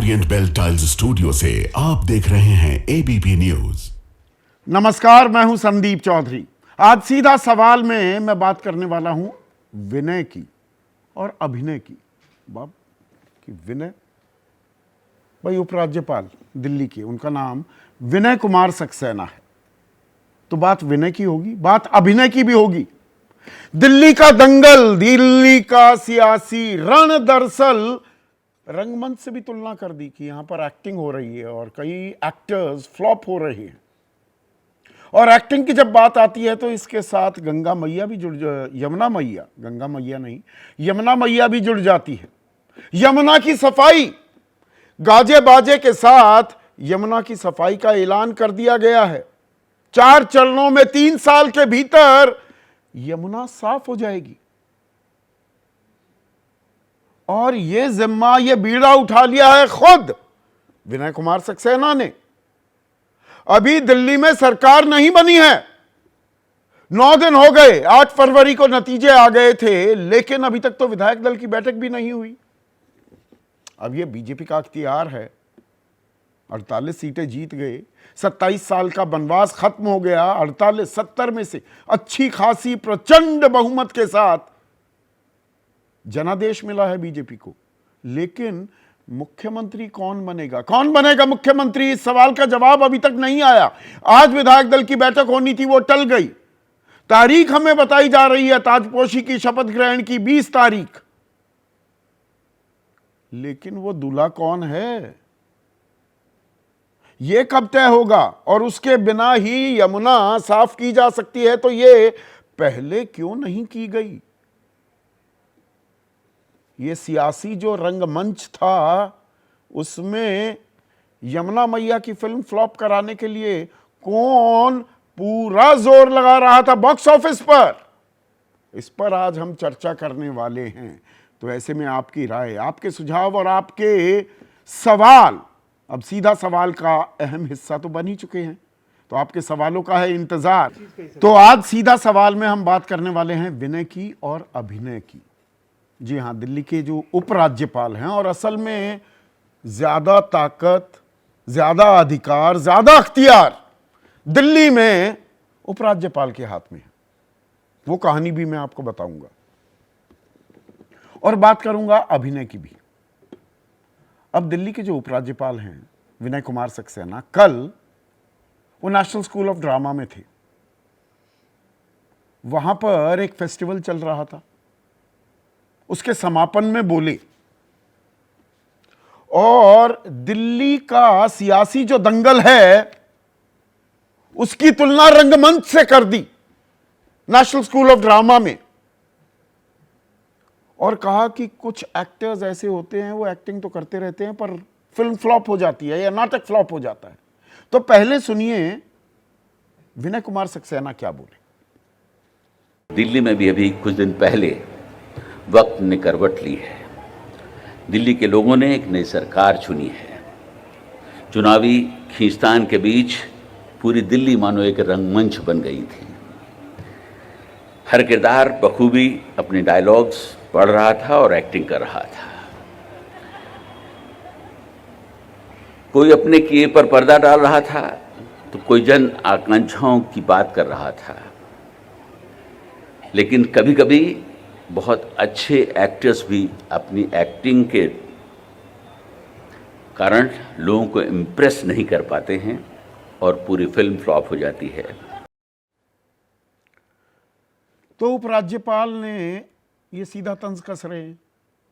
Orient bell tiles studio से आप देख रहे हैं एबीपी न्यूज। नमस्कार, मैं हूं संदीप चौधरी। आज सीधा सवाल में मैं बात करने वाला हूं विनय की और अभिनय की। बाप की विनय भाई उपराज्यपाल दिल्ली के, उनका नाम विनय कुमार सक्सेना है। तो बात विनय की होगी, बात अभिनय की भी होगी। दिल्ली का दंगल, दिल्ली का सियासी रण दरअसल रंगमंच से भी तुलना कर दी कि यहां पर एक्टिंग हो रही है और कई एक्टर्स फ्लॉप हो रहे हैं। और एक्टिंग की जब बात आती है तो इसके साथ गंगा मैया भी यमुना मैया, गंगा मैया नहीं, यमुना मैया भी जुड़ जाती है। यमुना की सफाई, गाजे बाजे के साथ यमुना की सफाई का ऐलान कर दिया गया है। 4 चरणों में 3 साल के भीतर यमुना साफ हो जाएगी। और यह जिम्मा, यह बीड़ा उठा लिया है खुद विनय कुमार सक्सेना ने। अभी दिल्ली में सरकार नहीं बनी है, 9 दिन हो गए, 8 फरवरी को नतीजे आ गए थे, लेकिन अभी तक तो विधायक दल की बैठक भी नहीं हुई। अब यह बीजेपी का अख्तियार है, 48 सीटें जीत गए, 27 साल का वनवास खत्म हो गया, 48 70 में से अच्छी खासी प्रचंड बहुमत के साथ जनादेश मिला है बीजेपी को। लेकिन मुख्यमंत्री कौन बनेगा, कौन बनेगा मुख्यमंत्री, इस सवाल का जवाब अभी तक नहीं आया। आज विधायक दल की बैठक होनी थी, वो टल गई। तारीख हमें बताई जा रही है ताजपोशी की शपथ ग्रहण की 20 तारीख, लेकिन वो दूल्हा कौन है यह कब तय होगा। और उसके बिना ही यमुना साफ की जा सकती है, तो यह पहले क्यों नहीं की गई। ये सियासी जो रंगमंच था, उसमें यमुना मैया की फिल्म फ्लॉप कराने के लिए कौन पूरा जोर लगा रहा था बॉक्स ऑफिस पर, इस पर आज हम चर्चा करने वाले हैं। तो ऐसे में आपकी राय, आपके सुझाव और आपके सवाल, अब सीधा सवाल का अहम हिस्सा तो बन ही चुके हैं, तो आपके सवालों का है इंतजार। तो आज सीधा सवाल में हम बात करने वाले हैं विनय की और अभिनय की। जी हां, दिल्ली के जो उपराज्यपाल हैं, और असल में ज्यादा ताकत, ज्यादा अधिकार, ज्यादा अख्तियार दिल्ली में उपराज्यपाल के हाथ में है। वो कहानी भी मैं आपको बताऊंगा और बात करूंगा अभिनय की भी। अब दिल्ली के जो उपराज्यपाल हैं विनय कुमार सक्सेना, कल वो नेशनल स्कूल ऑफ ड्रामा में थे। वहां पर एक फेस्टिवल चल रहा था, उसके समापन में बोले और दिल्ली का सियासी जो दंगल है उसकी तुलना रंगमंच से कर दी नेशनल स्कूल ऑफ ड्रामा में, और कहा कि कुछ एक्टर्स ऐसे होते हैं, वो एक्टिंग तो करते रहते हैं पर फिल्म फ्लॉप हो जाती है या नाटक फ्लॉप हो जाता है। तो पहले सुनिए विनय कुमार सक्सेना क्या बोले। दिल्ली में भी अभी कुछ दिन पहले वक्त ने करवट ली है। दिल्ली के लोगों ने एक नई सरकार चुनी है। चुनावी खींचतान के बीच पूरी दिल्ली मानो एक रंगमंच बन गई थी। हर किरदार बखूबी अपने डायलॉग्स पढ़ रहा था और एक्टिंग कर रहा था। कोई अपने किए पर पर्दा डाल रहा था, तो कोई जन आकांक्षाओं की बात कर रहा था। लेकिन कभी कभी बहुत अच्छे एक्टर्स भी अपनी एक्टिंग के कारण लोगों को इम्प्रेस नहीं कर पाते हैं और पूरी फिल्म फ्लॉप हो जाती है। तो उपराज्यपाल ने ये सीधा तंज कस रहे हैं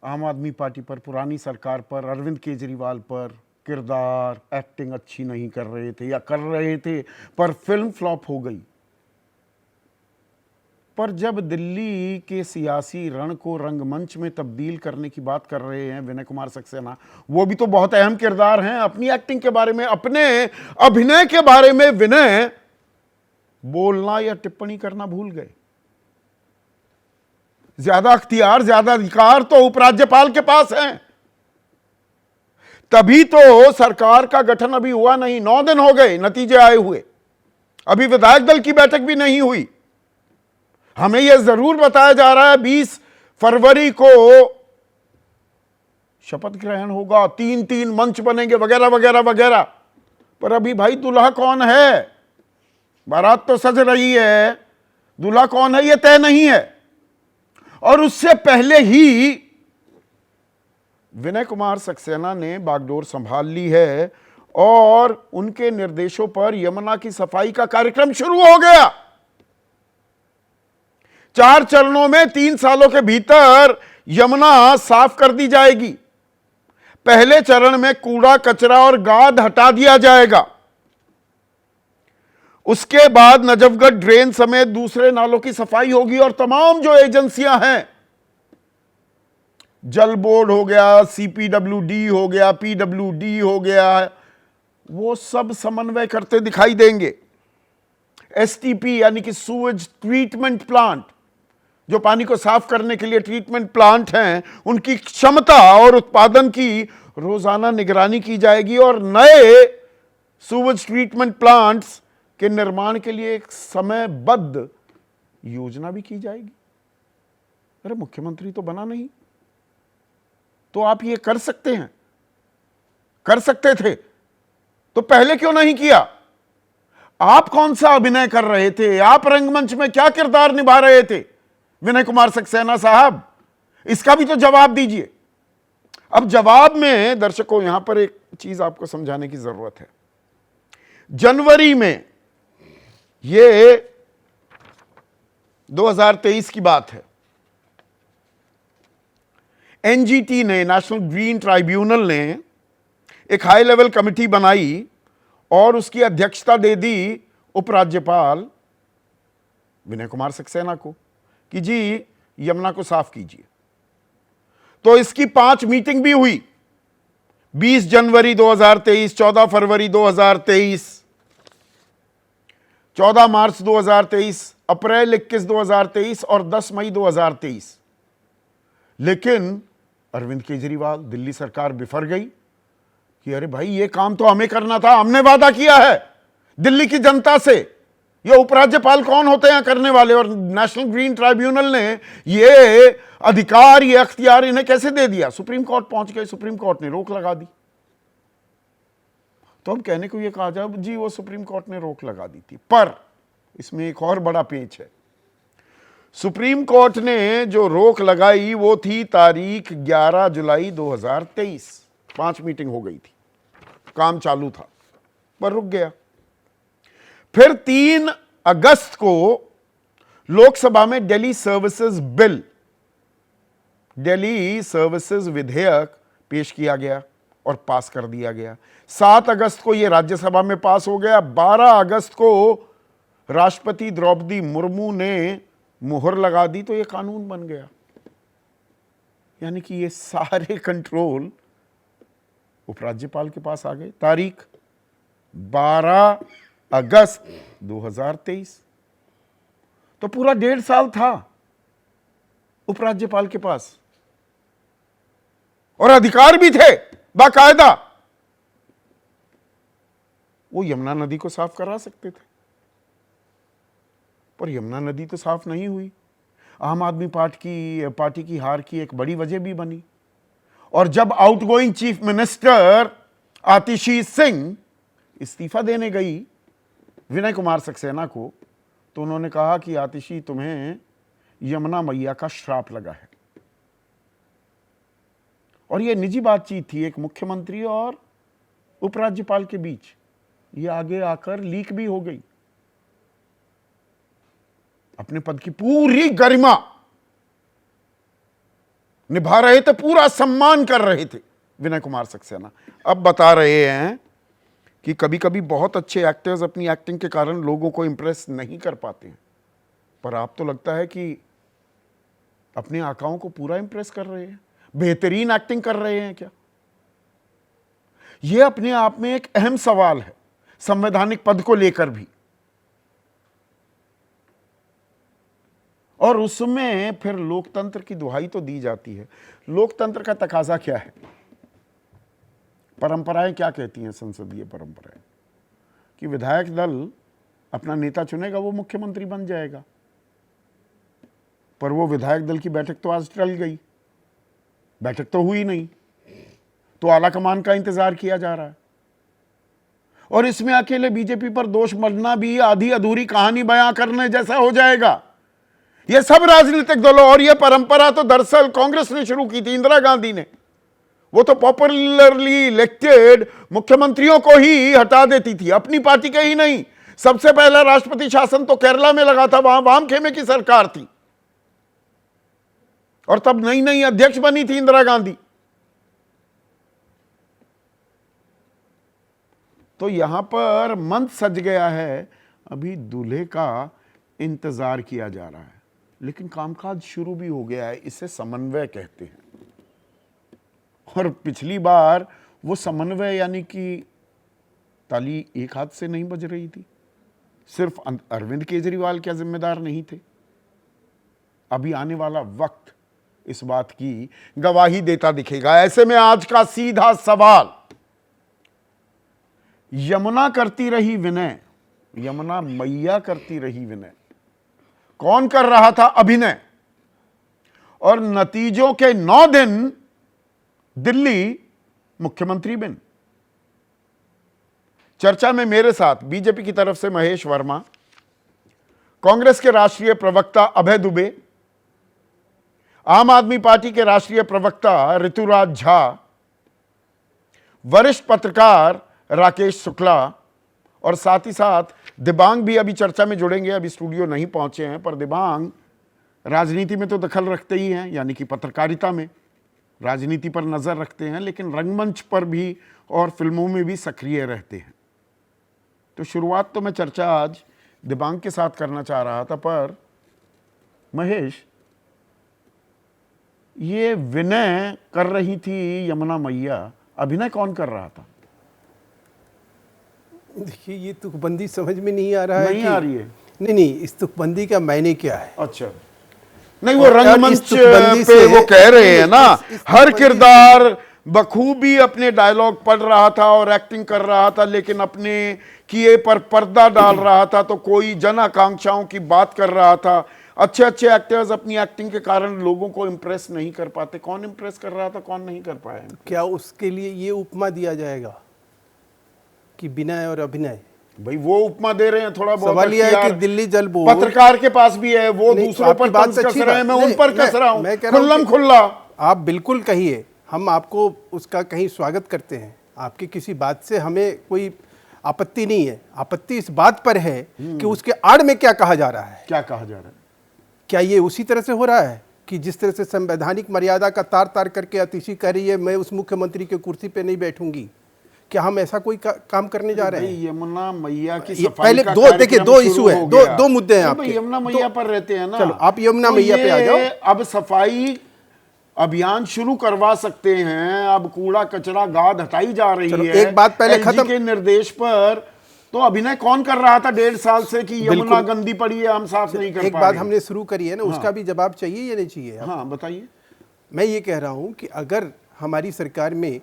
आम आदमी पार्टी पर, पुरानी सरकार पर, अरविंद केजरीवाल पर। किरदार, एक्टिंग अच्छी नहीं कर रहे थे या कर रहे थे पर फिल्म फ्लॉप हो गई। पर जब दिल्ली के सियासी रण को रंगमंच में तब्दील करने की बात कर रहे हैं विनय कुमार सक्सेना, वो भी तो बहुत अहम किरदार हैं। अपनी एक्टिंग के बारे में, अपने अभिनय के बारे में विनय बोलना या टिप्पणी करना भूल गए। ज्यादा अख्तियार, ज्यादा अधिकार तो उपराज्यपाल के पास हैं। तभी तो सरकार का गठन अभी हुआ नहीं, 9 दिन हो गए नतीजे आए हुए, अभी विधायक दल की बैठक भी नहीं हुई। हमें यह जरूर बताया जा रहा है 20 फरवरी को शपथ ग्रहण होगा, 3-3 मंच बनेंगे वगैरह वगैरह वगैरह। पर अभी भाई दूल्हा कौन है, बारात तो सज रही है, दूल्हा कौन है यह तय नहीं है। और उससे पहले ही विनय कुमार सक्सेना ने बागडोर संभाल ली है और उनके निर्देशों पर यमुना की सफाई का कार्यक्रम शुरू हो गया। 4 चरणों में 3 सालों के भीतर यमुना साफ कर दी जाएगी। पहले चरण में कूड़ा कचरा और गाद हटा दिया जाएगा। उसके बाद नजफगढ़ ड्रेन समेत दूसरे नालों की सफाई होगी और तमाम जो एजेंसियां हैं, जल बोर्ड हो गया, सीपीडब्ल्यूडी हो गया, पीडब्ल्यूडी हो गया, वो सब समन्वय करते दिखाई देंगे। एसटीपी यानी कि सूवेज ट्रीटमेंट प्लांट, जो पानी को साफ करने के लिए ट्रीटमेंट प्लांट हैं, उनकी क्षमता और उत्पादन की रोजाना निगरानी की जाएगी और नए सूवेज ट्रीटमेंट प्लांट्स के निर्माण के लिए एक समयबद्ध योजना भी की जाएगी। अरे मुख्यमंत्री तो बना नहीं, तो आप ये कर सकते हैं, कर सकते थे, तो पहले क्यों नहीं किया? आप कौन सा अभिनय कर रहे थे? आप रंगमंच में क्या किरदार निभा रहे थे विनय कुमार सक्सेना साहब? इसका भी तो जवाब दीजिए। अब जवाब में दर्शकों यहां पर एक चीज आपको समझाने की जरूरत है। जनवरी में, ये 2023 की बात है, एनजीटी ने, नेशनल ग्रीन ट्राइब्यूनल ने एक हाई लेवल कमेटी बनाई और उसकी अध्यक्षता दे दी उपराज्यपाल विनय कुमार सक्सेना को कि जी यमुना को साफ कीजिए। तो इसकी 5 मीटिंग भी हुई, 20 जनवरी 2023, 14 फरवरी 2023, 14 मार्च 2023, अप्रैल 21 2023 और 10 मई 2023। लेकिन अरविंद केजरीवाल, दिल्ली सरकार बिफर गई कि अरे भाई ये काम तो हमें करना था, हमने वादा किया है दिल्ली की जनता से। ये उपराज्यपाल कौन होते हैं करने वाले? और नेशनल ग्रीन ट्राइब्यूनल ने ये अधिकार, ये अख्तियार इन्हें कैसे दे दिया? सुप्रीम कोर्ट पहुंच गए, सुप्रीम कोर्ट ने रोक लगा दी। तो हम कहने को ये कहा जाए जी वो सुप्रीम कोर्ट ने रोक लगा दी थी, पर इसमें एक और बड़ा पेच है। सुप्रीम कोर्ट ने जो रोक लगाई वो थी तारीख 11 जुलाई 2023। 5 मीटिंग हो गई थी, काम चालू था, पर रुक गया। फिर 3 अगस्त को लोकसभा में Delhi services bill, Delhi services विधेयक पेश किया गया और पास कर दिया गया। 7 अगस्त को यह राज्यसभा में पास हो गया। 12 अगस्त को राष्ट्रपति द्रौपदी मुर्मू ने मुहर लगा दी तो यह कानून बन गया। यानी कि ये सारे कंट्रोल उपराज्यपाल के पास आ गए। तारीख 12 अगस्त 2023। तो पूरा 1.5 साल था उपराज्यपाल के पास और अधिकार भी थे बाकायदा। वो यमुना नदी को साफ करा सकते थे, पर यमुना नदी तो साफ नहीं हुई। आम आदमी पार्टी की हार की एक बड़ी वजह भी बनी। और जब आउटगोइंग चीफ मिनिस्टर आतिशी सिंह इस्तीफा देने गई विनय कुमार सक्सेना को, तो उन्होंने कहा कि आतिशी तुम्हें यमुना मैया का श्राप लगा है। और यह निजी बातचीत थी एक मुख्यमंत्री और उपराज्यपाल के बीच। ये आगे आकर लीक भी हो गई। अपने पद की पूरी गरिमा निभा रहे थे, पूरा सम्मान कर रहे थे विनय कुमार सक्सेना। अब बता रहे हैं कि कभी कभी बहुत अच्छे एक्टर्स अपनी एक्टिंग के कारण लोगों को इंप्रेस नहीं कर पाते हैं, पर आप तो लगता है कि अपने आकाओं को पूरा इंप्रेस कर रहे हैं, बेहतरीन एक्टिंग कर रहे हैं क्या? यह अपने आप में एक अहम सवाल है संवैधानिक पद को लेकर भी। और उसमें फिर लोकतंत्र की दुहाई तो दी जाती है। लोकतंत्र का तकाजा क्या है? परंपराएं क्या कहती हैं? संसदीय परंपराएं कि विधायक दल अपना नेता चुनेगा, वो मुख्यमंत्री बन जाएगा। पर वो विधायक दल की बैठक तो आज टल गई, बैठक तो हुई नहीं। तो आलाकमान का इंतजार किया जा रहा है। और इसमें अकेले बीजेपी पर दोष मढ़ना भी आधी अधूरी कहानी बयां करने जैसा हो जाएगा। यह सब राजनीतिक दलों, और यह परंपरा तो दरअसल कांग्रेस ने शुरू की थी, इंदिरा गांधी ने। वो तो पॉपुलरली इलेक्टेड मुख्यमंत्रियों को ही हटा देती थी, अपनी पार्टी के ही नहीं। सबसे पहला राष्ट्रपति शासन तो केरला में लगा था, वहां वाम खेमे की सरकार थी, और तब नई नई अध्यक्ष बनी थी इंदिरा गांधी। तो यहां पर मंच सज गया है, अभी दूल्हे का इंतजार किया जा रहा है, लेकिन कामकाज शुरू भी हो गया है। इसे समन्वय कहते हैं। और पिछली बार वो समन्वय यानी कि ताली एक हाथ से नहीं बज रही थी, सिर्फ अरविंद केजरीवाल क्या जिम्मेदार नहीं थे। अभी आने वाला वक्त इस बात की गवाही देता दिखेगा। ऐसे में आज का सीधा सवाल, यमुना करती रही विनय, यमुना मैया करती रही विनय, कौन कर रहा था अभिनय? और नतीजों के 9 दिन दिल्ली मुख्यमंत्री बिन। चर्चा में मेरे साथ बीजेपी की तरफ से महेश वर्मा, कांग्रेस के राष्ट्रीय प्रवक्ता अभय दुबे, आम आदमी पार्टी के राष्ट्रीय प्रवक्ता ऋतुराज झा, वरिष्ठ पत्रकार राकेश शुक्ला, और साथ ही साथ दिबांग भी अभी चर्चा में जुड़ेंगे। अभी स्टूडियो नहीं पहुंचे हैं, पर दिबांग राजनीति में तो दखल रखते ही हैं, यानी कि पत्रकारिता में राजनीति पर नजर रखते हैं, लेकिन रंगमंच पर भी और फिल्मों में भी सक्रिय रहते हैं। तो शुरुआत तो मैं चर्चा आज दिबांग के साथ करना चाह रहा था, पर महेश, ये विनय कर रही थी यमुना मैया, अभिनय कौन कर रहा था? देखिए, ये तुकबंदी समझ में नहीं आ रहा है। नहीं आ रही है। नहीं, इस तुकबंदी का मायने क्या है? अच्छा, नहीं, वो रंगमंच पे वो कह रहे हैं ना, हर किरदार बखूबी अपने डायलॉग पढ़ रहा था और एक्टिंग कर रहा था, लेकिन अपने किए पर पर्दा डाल रहा था। तो कोई जन आकांक्षाओं की बात कर रहा था। अच्छे अच्छे एक्टर्स अपनी एक्टिंग के कारण लोगों को इंप्रेस नहीं कर पाते। कौन इंप्रेस कर रहा था, कौन नहीं कर पाया? क्या उसके लिए ये उपमा दिया जाएगा कि विनय और अभिनय? भाई वो उपमा दे रहे हैं, थोड़ा बहुत सवाल यह है कि दिल्ली जल बोर्ड पत्रकार के पास भी है, वो दूसरों पर तंज कस रहे हैं, मैं उन पर कस रहा हूं, खुल्लम खुल्ला। आप बिल्कुल कहिए, हम आपको उसका कहीं स्वागत करते हैं। आपकी किसी बात से हमें कोई आपत्ति नहीं है। आपत्ति इस बात पर है कि उसके आड़ में क्या कहा जा रहा है। क्या कहा जा रहा है? क्या ये उसी तरह से हो रहा है कि जिस तरह से संवैधानिक मर्यादा का तार तार करके अतिशी कह रही है, मैं उस मुख्यमंत्री के कुर्सी पे नहीं बैठूंगी? क्या हम ऐसा कोई काम करने जा रहे हैं? यमुना मैया की सफाई पहले का देखिए, दो इशू है, दो मुद्दे हैं आपके। यमुना मैया पर रहते हैं ना, चलो आप यमुना मैया पे आ जाओ। अब सफाई अभियान शुरू करवा सकते हैं। अब कूड़ा कचरा गाद हटाई जा रही है, एक बात पहले खत्म के निर्देश पर। तो अभिनय कौन कर रहा था 1.5 साल से कि यमुना गंदी पड़ी है, हम साफ नहीं कर पा रहे? एक बात हमने शुरू करी है ना, उसका भी जवाब चाहिए या नहीं चाहिए? हाँ, बताइए। मैं ये कह रहा हूं कि अगर हमारी सरकार में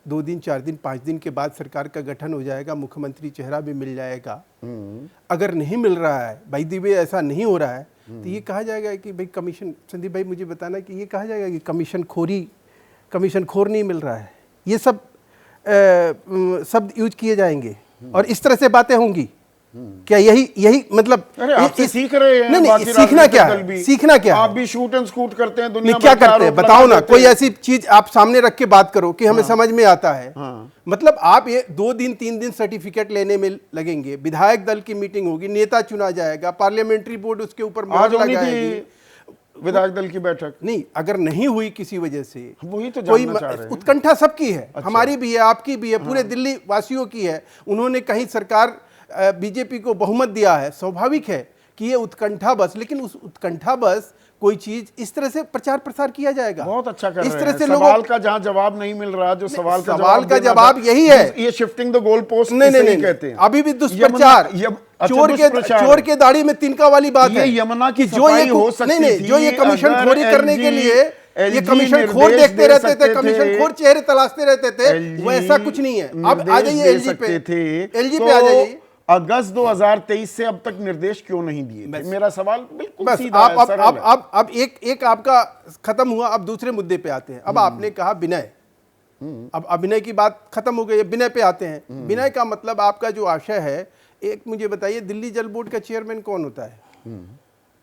2 दिन 4 दिन 5 दिन के बाद सरकार का गठन हो जाएगा, मुख्यमंत्री चेहरा भी मिल जाएगा, अगर नहीं मिल रहा है, भाई दिव्य ऐसा नहीं हो रहा है, तो ये कहा जाएगा कि भाई कमीशन, संदीप भाई मुझे बताना कि ये कहा जाएगा कि कमीशन खोर नहीं मिल रहा है। ये सब शब्द यूज किए जाएंगे और इस तरह से बातें होंगी। क्या यही मतलब? आपसे सीख रहे हैं? नहीं, सीखना क्या है? सीखना क्या है? आप भी शूट एंड स्कूट करते हैं, दुनिया क्या करते हैं बताओ ना। कोई ऐसी चीज आप सामने रख के बात करो कि हमें समझ में आता है। मतलब आप ये 2 दिन 3 दिन सर्टिफिकेट लेने में लगेंगे, विधायक दल की मीटिंग होगी, नेता चुना जाएगा, पार्लियामेंट्री बोर्ड उसके ऊपर मोहर लगाएगी। विधायक दल की बैठक नहीं, अगर नहीं हुई किसी वजह से, वही तो कोई जानना चाह रहे हैं। उत्कंठा सबकी है। अच्छा। हमारी भी है, आपकी भी है, पूरे दिल्ली वासियों की है। उन्होंने कहीं सरकार बीजेपी को बहुमत दिया है, स्वाभाविक है कि ये उत्कंठा बस, लेकिन उस उत्कंठा बस कोई चीज इस तरह से प्रचार प्रसार किया जाएगा। बहुत अच्छा कर इस रहे तरह हैं। से सवाल का जहां जवाब नहीं मिल रहा, जो सवाल का जवाब यही है, ये शिफ्टिंग द गोल पोस्ट नहीं कहते हैं। अभी भी दुष्प्रचार, चोर के दाढ़ी में तिनका वाली बात है। यमुना की सफाई हो सकती थी, जो ये कमीशन खोरी करने के लिए ये कमीशन खोर देखते रहते थे, कमीशन खोर चेहरे तलाशते रहते थे, वो ऐसा कुछ नहीं है। अब आ जाइए एलजी पे, एलजी पे आ जाइए। अगस्त 2023 से अब तक निर्देश क्यों नहीं दिए थे? मेरा सवाल बिल्कुल सीधा है, सरल है। अब एक आपका खत्म हुआ, अब दूसरे मुद्दे पे आते हैं। अब आपने कहा विनय, अब अभिनय की बात खत्म हो गई है, विनय पे आते हैं। विनय का मतलब आपका जो आशय है, एक मुझे बताइए, दिल्ली जल बोर्ड का चेयरमैन कौन होता है?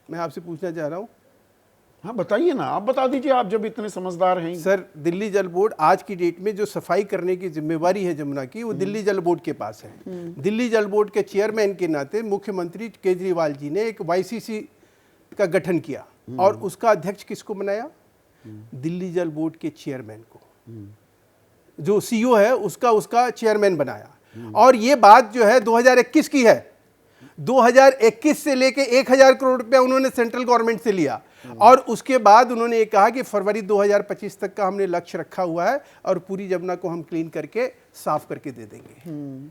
मैं आपसे पूछना चाह रहा हूं। हाँ बताइए ना, आप बता दीजिए, आप जब इतने समझदार हैं। सर, दिल्ली जल बोर्ड आज की डेट में जो सफाई करने की जिम्मेवारी है जमुना की, वो दिल्ली जल बोर्ड के पास है। दिल्ली जल बोर्ड के चेयरमैन के नाते मुख्यमंत्री केजरीवाल जी ने एक वाईसीसी का गठन किया और उसका अध्यक्ष किसको बनाया? दिल्ली जल बोर्ड के चेयरमैन को। जो सीईओ है उसका चेयरमैन बनाया। और ये बात जो है 2021 की है। 2021 से लेके 1000 करोड़ रुपया उन्होंने सेंट्रल गवर्नमेंट से लिया और उसके बाद उन्होंने ये कहा कि फरवरी 2025 तक का हमने लक्ष्य रखा हुआ है और पूरी जमुना को हम क्लीन करके साफ करके दे देंगे।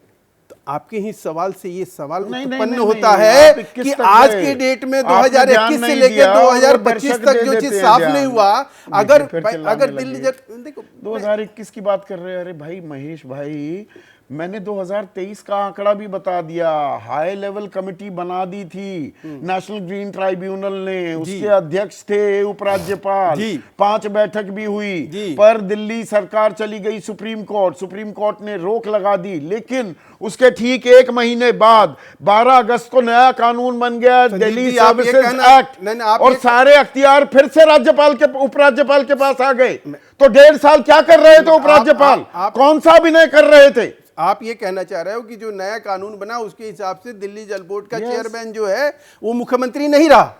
तो आपके ही सवाल से ये सवाल उत्पन्न होता है कि आज की डेट में 2021 से लेके 2025 तक जो चीज साफ नहीं हुआ, अगर दिल्ली देखो 2021 की बात कर रहे हैं। अरे भाई महेश भाई, मैंने 2023 का आंकड़ा भी बता दिया। हाई लेवल कमेटी बना दी थी नेशनल ग्रीन ट्राइब्यूनल ने, उसके अध्यक्ष थे उपराज्यपाल, 5 बैठक भी हुई, पर दिल्ली सरकार चली गई सुप्रीम कोर्ट ने रोक लगा दी। लेकिन उसके ठीक 1 महीने बाद 12 अगस्त को नया कानून बन गया, दिल्ली सर्विसेज एक्ट, और सारे अख्तियार फिर से राज्यपाल के उपराज्यपाल के पास आ गए। तो 1.5 साल क्या कर रहे थे उपराज्यपाल? कौन सा अभिनय कर रहे थे? आप ये कहना चाह रहे हो कि जो नया कानून बना उसके हिसाब से दिल्ली जल बोर्ड का चेयरमैन जो है वो मुख्यमंत्री नहीं रहा?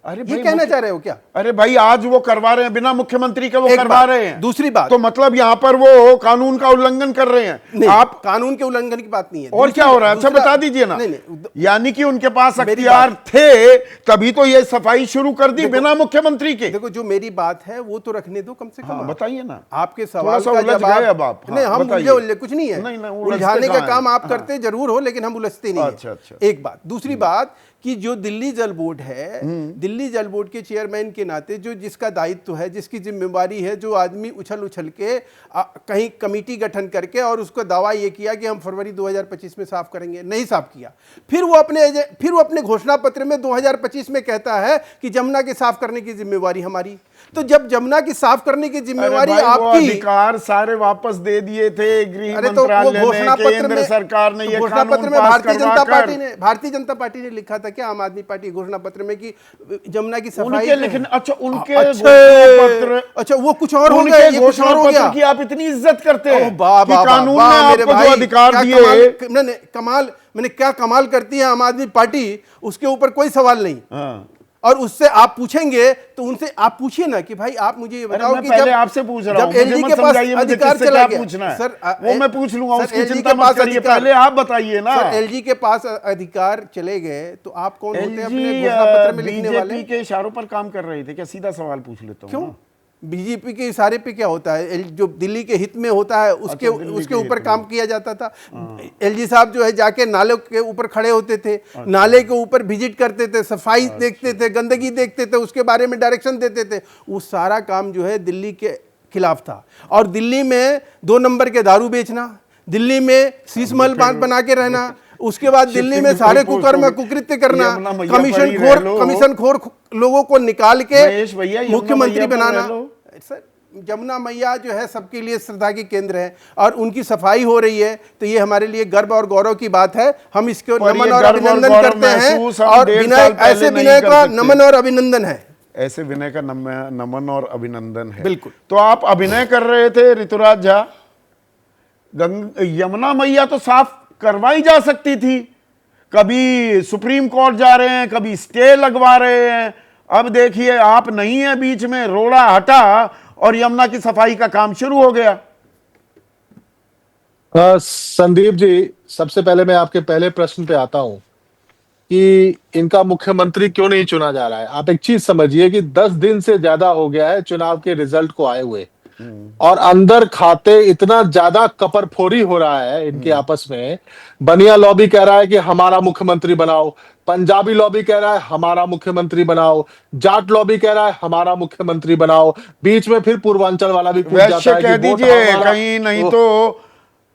अरे ये कहना चाह रहे हो क्या? अरे भाई, आज वो करवा रहे हैं, बिना मुख्यमंत्री के वो करवा रहे हैं। दूसरी बात, तो मतलब यहां पर वो कानून का उल्लंघन कर रहे हैं। आप कानून के उल्लंघन की बात नहीं है। और क्या हो रहा है? अच्छा बता दीजिए ना। यानी कि उनके पास अख्तियार थे तभी तो ये सफाई शुरू कर दी बिना मुख्यमंत्री के। देखो, जो मेरी बात है वो तो रखने दो कम से कम। बताइए ना, आपके सवाल का जवाब। नहीं, हम उलझे कुछ नहीं है, उलझाने का काम आप करते जरूर हो, लेकिन हम उलझते नहीं है। एक बात। दूसरी बात कि जो दिल्ली जल बोर्ड है, दिल्ली जल बोर्ड के चेयरमैन के नाते जो जिसका दायित्व है, जिसकी जिम्मेवारी है, जो आदमी उछल के कहीं कमेटी गठन करके और उसको दावा ये किया कि हम फरवरी 2025 में साफ करेंगे, नहीं साफ किया। फिर वो अपने घोषणा पत्र में 2025 में कहता है कि जमुना के साफ करने की जिम्मेवारी हमारी। तो जब जमुना की साफ करने की जिम्मेवारी आपकी, अधिकार सारे वापस दे दिए थे गृह मंत्रालय ने, केंद्र सरकार ने, ये घोषणा पत्र में भारतीय जनता पार्टी ने लिखा था क्या? आम आदमी पार्टी घोषणा पत्र में कि जमुना की सफाई। लेकिन अच्छा वो कुछ और हो गया, ये कुछ और हो गया। कि आप इतनी इज्जत करते हैं कि कानून ने आपको जो अधिकार दिए। कमाल, मैंने क्या कमाल करती है आम आदमी पार्टी, उसके ऊपर कोई सवाल नहीं। और उससे आप पूछेंगे तो उनसे आप पूछिए ना कि भाई आप मुझे ये बताओ कि जब आपसे पूछ रहा हूं, जब एलजी के पास अधिकार चला गया, सर वो मैं पूछ लूंगा, उसकी चिंता मत करिए, पहले आप बताइए ना। सर, एलजी के पास अधिकार चले गए तो आप कौन होते हैं अपने घोषणा पत्र में लिखने वाले? बीजेपी के इशारों पर काम कर रहे थे क्या? सीधा सवाल पूछ लेता हूं। क्यों? बीजेपी के इशारे पे क्या होता है? जो दिल्ली के हित में होता है उसके ऊपर काम किया जाता था। एलजी साहब जो है जाके नाले के ऊपर खड़े होते थे, नाले के ऊपर विजिट करते थे, सफाई देखते थे, गंदगी देखते थे, उसके बारे में डायरेक्शन देते थे। वो सारा काम जो है दिल्ली के खिलाफ था। और दिल्ली में 2 नंबर के दारू बेचना, दिल्ली में शीश महल बना के रहना, उसके बाद दिल्ली में सारे कुकर्म कुकृत्य करना, कमीशन खोर लोगों को निकाल के मुख्यमंत्री बनाना। सर, जमुना मैया जो है सबके लिए श्रद्धा की केंद्र है और उनकी सफाई हो रही है, तो ये हमारे लिए गर्व और गौरव की बात है। हम इसको नमन और अभिनंदन करते हैं और ऐसे विनय का नमन और अभिनंदन है। ऐसे विनय का नमन और अभिनंदन है। बिल्कुल। तो आप अभिनय कर रहे थे ऋतुराज झा, यमुना मैया तो साफ करवाई जा सकती थी। कभी सुप्रीम कोर्ट जा रहे हैं, कभी स्टे लगवा रहे हैं। अब देखिए आप नहीं है, बीच में रोड़ा हटा और यमुना की सफाई का काम शुरू हो गया। संदीप जी, सबसे पहले मैं आपके पहले प्रश्न पे आता हूं कि इनका मुख्यमंत्री क्यों नहीं चुना जा रहा है। आप एक चीज समझिए कि 10 दिन से ज्यादा हो गया है चुनाव के रिजल्ट को आए हुए, और अंदर खाते इतना ज्यादा कपरफोरी हो रहा है इनके आपस में। बनिया लॉबी कह रहा है कि हमारा मुख्यमंत्री बनाओ, पंजाबी लॉबी कह रहा है हमारा मुख्यमंत्री बनाओ, जाट लॉबी कह रहा है हमारा मुख्यमंत्री बनाओ, बीच में फिर पूर्वांचल वाला भी पूछ जाता है कह दीजिए कहीं नहीं तो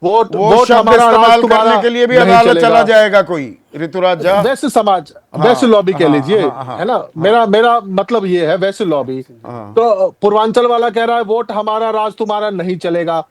वोट इस्तेमाल करने के लिए भी अदालत चला जाएगा कोई। ऋतुराज झा, वैसे समाज, वैसे लॉबी कह लीजिए, है ना। मेरा मतलब ये है, वैसे लॉबी। तो पूर्वांचल वाला कह रहा है वोट हमारा राज तुम्हारा नहीं चलेगा,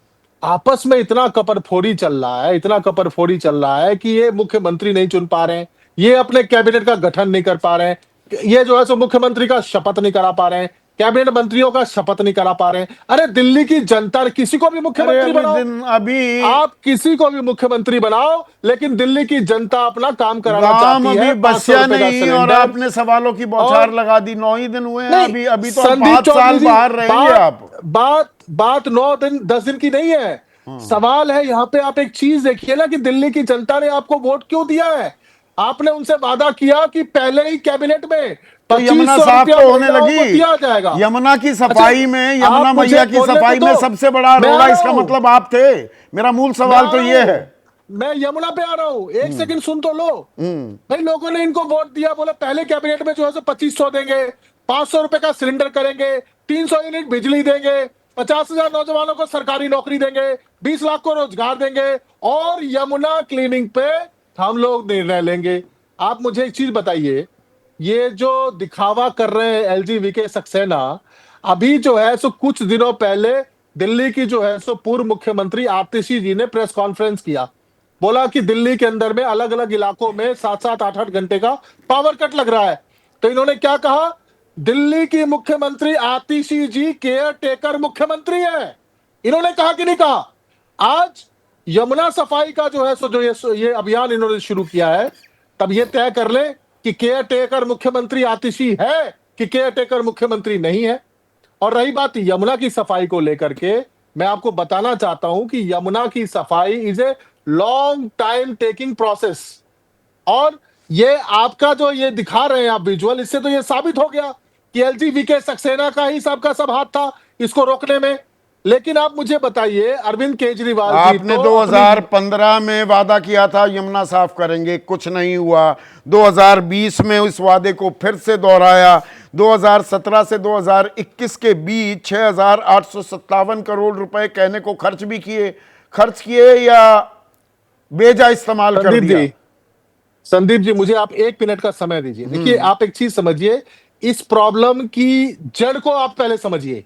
आपस में इतना कपरफोड़ी चल रहा है, इतना कपरफोड़ी चल रहा है कि ये मुख्यमंत्री नहीं चुन पा रहे हैं, ये अपने कैबिनेट का गठन नहीं कर पा रहे हैं, ये जो है सो मुख्यमंत्री का शपथ नहीं करा पा रहे हैं, कैबिनेट मंत्रियों का शपथ नहीं करा पा रहे हैं। अरे दिल्ली की जनता, किसी को भी अरे मुख्यमंत्री बनाओ, अभी आप किसी को भी मुख्यमंत्री बनाओ, लेकिन दिल्ली की जनता अपना काम कराना काम चाहती अभी है। 500 बचा रुपए का नहीं और सिलेंडर। आपने सवालों की बौछार और- लगा दी। 9 ही दिन हुए हैं नहीं, अभी अभी तो आप संदीप 5 साल चौधरी जी, बाहर रहेंगे आप। बात 9 दिन 10 दिन की नहीं है। सवाल है यहाँ पे, आप एक चीज देखिए ना कि दिल्ली की जनता ने आपको वोट क्यों दिया है। आपने उनसे वादा किया कि पहले ही कैबिनेट में तो यमुना 2500 साफ रुपया तो होने महिलाओं को लगी। दिया जाएगा। यमुना की सफाई अच्छा, में, यमुना आप मुझे मैया की बोलने सफाई तो में दो। सबसे बड़ा मैं आ रोड़ा, रहा इसका हूं। मतलब आप थे। मेरा मूल सवाल तो ये है। मैं यमुना पे आ रहा हूं, एक सेकंड सुन तो लो। भाई लोगों ने इनको वोट दिया, बोला पहले कैबिनेट में जो है 2500 देंगे, 500 रुपए का सिलेंडर करेंगे, 300 यूनिट बिजली देंगे, 50,000 नौजवानों को सरकारी नौकरी देंगे, 20 लाख को रोजगार देंगे और यमुना क्लीनिंग पे हम लोग निर्णय लेंगे। आप मुझे एक चीज बताइए, ये जो दिखावा कर रहे हैं एलजी वीके सक्सेना, अभी जो है सो कुछ दिनों पहले दिल्ली की जो है सो पूर्व मुख्यमंत्री आतिशी जी ने प्रेस कॉन्फ्रेंस किया, बोला कि दिल्ली के अंदर में अलग अलग इलाकों में 7-7 8-8 घंटे का पावर कट लग रहा है। तो इन्होंने क्या कहा, दिल्ली की मुख्यमंत्री आतिशी जी केयर टेकर मुख्यमंत्री है। इन्होंने कहा कि नहीं कहा। आज यमुना सफाई का जो है सो जो ये अभियान इन्होंने शुरू किया है, तब ये तय कर ले कि केयर टेकर मुख्यमंत्री आतिशी है कि केयर टेकर मुख्यमंत्री नहीं है। और रही बात यमुना की सफाई को लेकर के, मैं आपको बताना चाहता हूं कि यमुना की सफाई is a long time taking process. और ये आपका जो ये दिखा रहे हैं आप विजुअल, इससे तो ये साबित हो गया कि एलजी वीके सक्सेना का ही सबका सब हाथ था इसको रोकने में। लेकिन आप मुझे बताइए, अरविंद केजरीवाल जी आपने तो 2015 में वादा किया था यमुना साफ करेंगे, कुछ नहीं हुआ। 2020 में इस वादे को फिर से दोहराया। 2017 से 2021 के बीच 6,857 करोड़ रुपए कहने को खर्च किए या बेजा इस्तेमाल कर दिया। संदीप जी मुझे आप 1 मिनट का समय दीजिए। देखिए आप एक चीज समझिए, इस प्रॉब्लम की जड़ को आप पहले समझिए।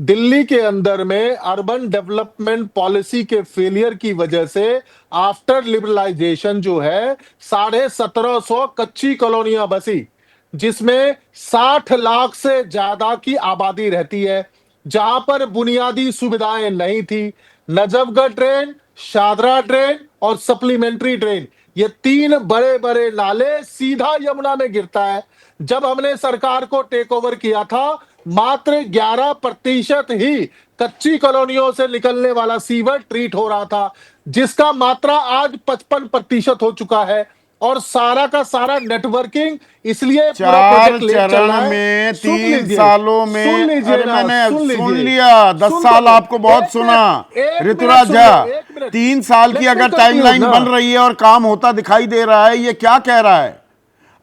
दिल्ली के अंदर में अर्बन डेवलपमेंट पॉलिसी के फेलियर की वजह से आफ्टर लिबरलाइजेशन जो है 1750 कच्ची कॉलोनियां बसी, जिसमें 60 लाख से ज्यादा की आबादी रहती है, जहां पर बुनियादी सुविधाएं नहीं थी। नजफगढ़ ड्रेन, शादरा ड्रेन और सप्लीमेंट्री ड्रेन, ये 3 बड़े बड़े नाले सीधा यमुना में गिरता है। जब हमने सरकार को टेक ओवर किया था, मात्र 11% ही कच्ची कॉलोनियों से निकलने वाला सीवर ट्रीट हो रहा था, जिसका मात्रा आज 55% हो चुका है। और सारा का सारा नेटवर्किंग, इसलिए पूरा 4 प्रोजेक्ट लेट चल चरण रहा है। में सुन 3 लीजिए, सालों में। सुन लीजिए अरे ना, मैंने सुन लीजिए। लिया। 10 सुन साल तो लो। आपको बहुत एक सुना। मिनट, एक मिनट ऋतुराज सुन झा, लो, एक मिनट। 3 साल की Let me अगर conclude टाइमलाइन ना। बन रही है और काम होता दिखाई दे रहा है, ये क्या कह रहा है?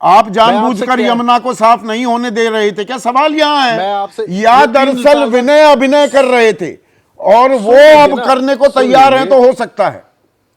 आप जानबूझकर आपसे क्या- यमुना को साफ नहीं होने दे रहे थे क्या? सवाल यहां मैं है। आपसे- या ये 3 दरअसल साल का- विनय अभिनय कर रहे थे और वो लीजिए अब ना, करने को सुन तैयार है, लीजिए। तो हो सकता है।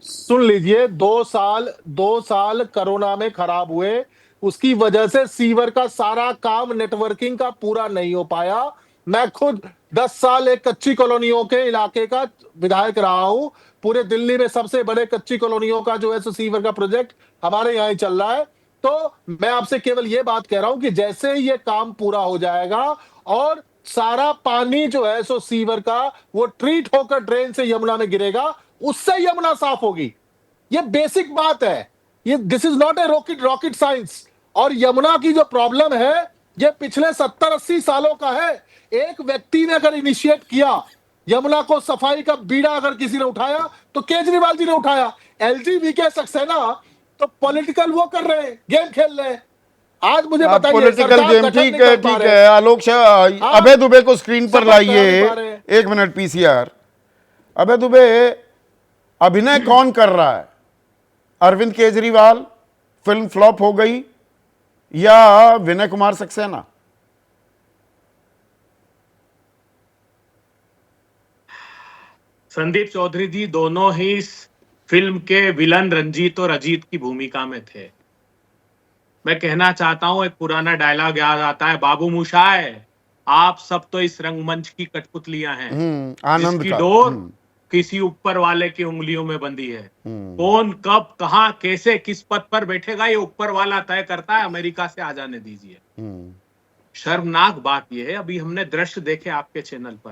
सुन लीजिए, 2 साल कोरोना में खराब हुए, उसकी वजह से सीवर का सारा काम नेटवर्किंग का पूरा नहीं हो पाया। मैं खुद 10 साल एक कच्ची कॉलोनियों के इलाके का विधायक रहा हूं। पूरे दिल्ली में सबसे बड़े कच्ची कॉलोनियों का जो है सो सीवर का प्रोजेक्ट हमारे यहां ही चल रहा है। तो मैं आपसे केवल यह बात कह रहा हूं कि जैसे ही ये काम पूरा हो जाएगा और सारा पानी जो है सो सीवर का वो ट्रीट होकर ड्रेन से यमुना में गिरेगा, उससे यमुना साफ होगी। ये बेसिक बात है। ये this is not a rocket science. और यमुना की जो प्रॉब्लम है, ये पिछले 70-80 सालों का है। एक व्यक्ति ने अगर इनिशिएट किया, यमुना को सफाई का बीड़ा अगर किसी ने उठाया, तो केजरीवाल जी ने उठाया। एलजी वीके सक्सेना तो पॉलिटिकल वो कर रहे हैं, गेम खेल रहे हैं। आज मुझे बताइए, पॉलिटिकल सरकार गेम, गठन ठीक नहीं है, कर पा ठीक रहे। है। आलोक शाह, अभय दुबे को स्क्रीन पर शपथ करा नहीं लाइए। पा रहे। 1 मिनट पीसीआर। अभय दुबे, अभिनय कौन कर रहा है? अरविंद केजरीवाल, फिल्म फ्लॉप हो गई, या विनय कुमार सक्सेना? संदीप चौधरी जी दोनों ही इस फिल्म के विलन रंजीत और अजीत की भूमिका में थे। मैं कहना चाहता हूं, एक पुराना डायलॉग याद आता है, बाबू मोशाय, आप सब तो इस रंगमंच की कठपुतलियां हैं आनंद जिसकी का। डोर किसी ऊपर वाले की उंगलियों में बंधी है। कौन कब कहां कैसे किस पद पर बैठेगा ये ऊपर वाला तय करता है, अमेरिका से आ जाने दीजिए। शर्मनाक बात यह है, अभी हमने दृश्य देखे आपके चैनल पर,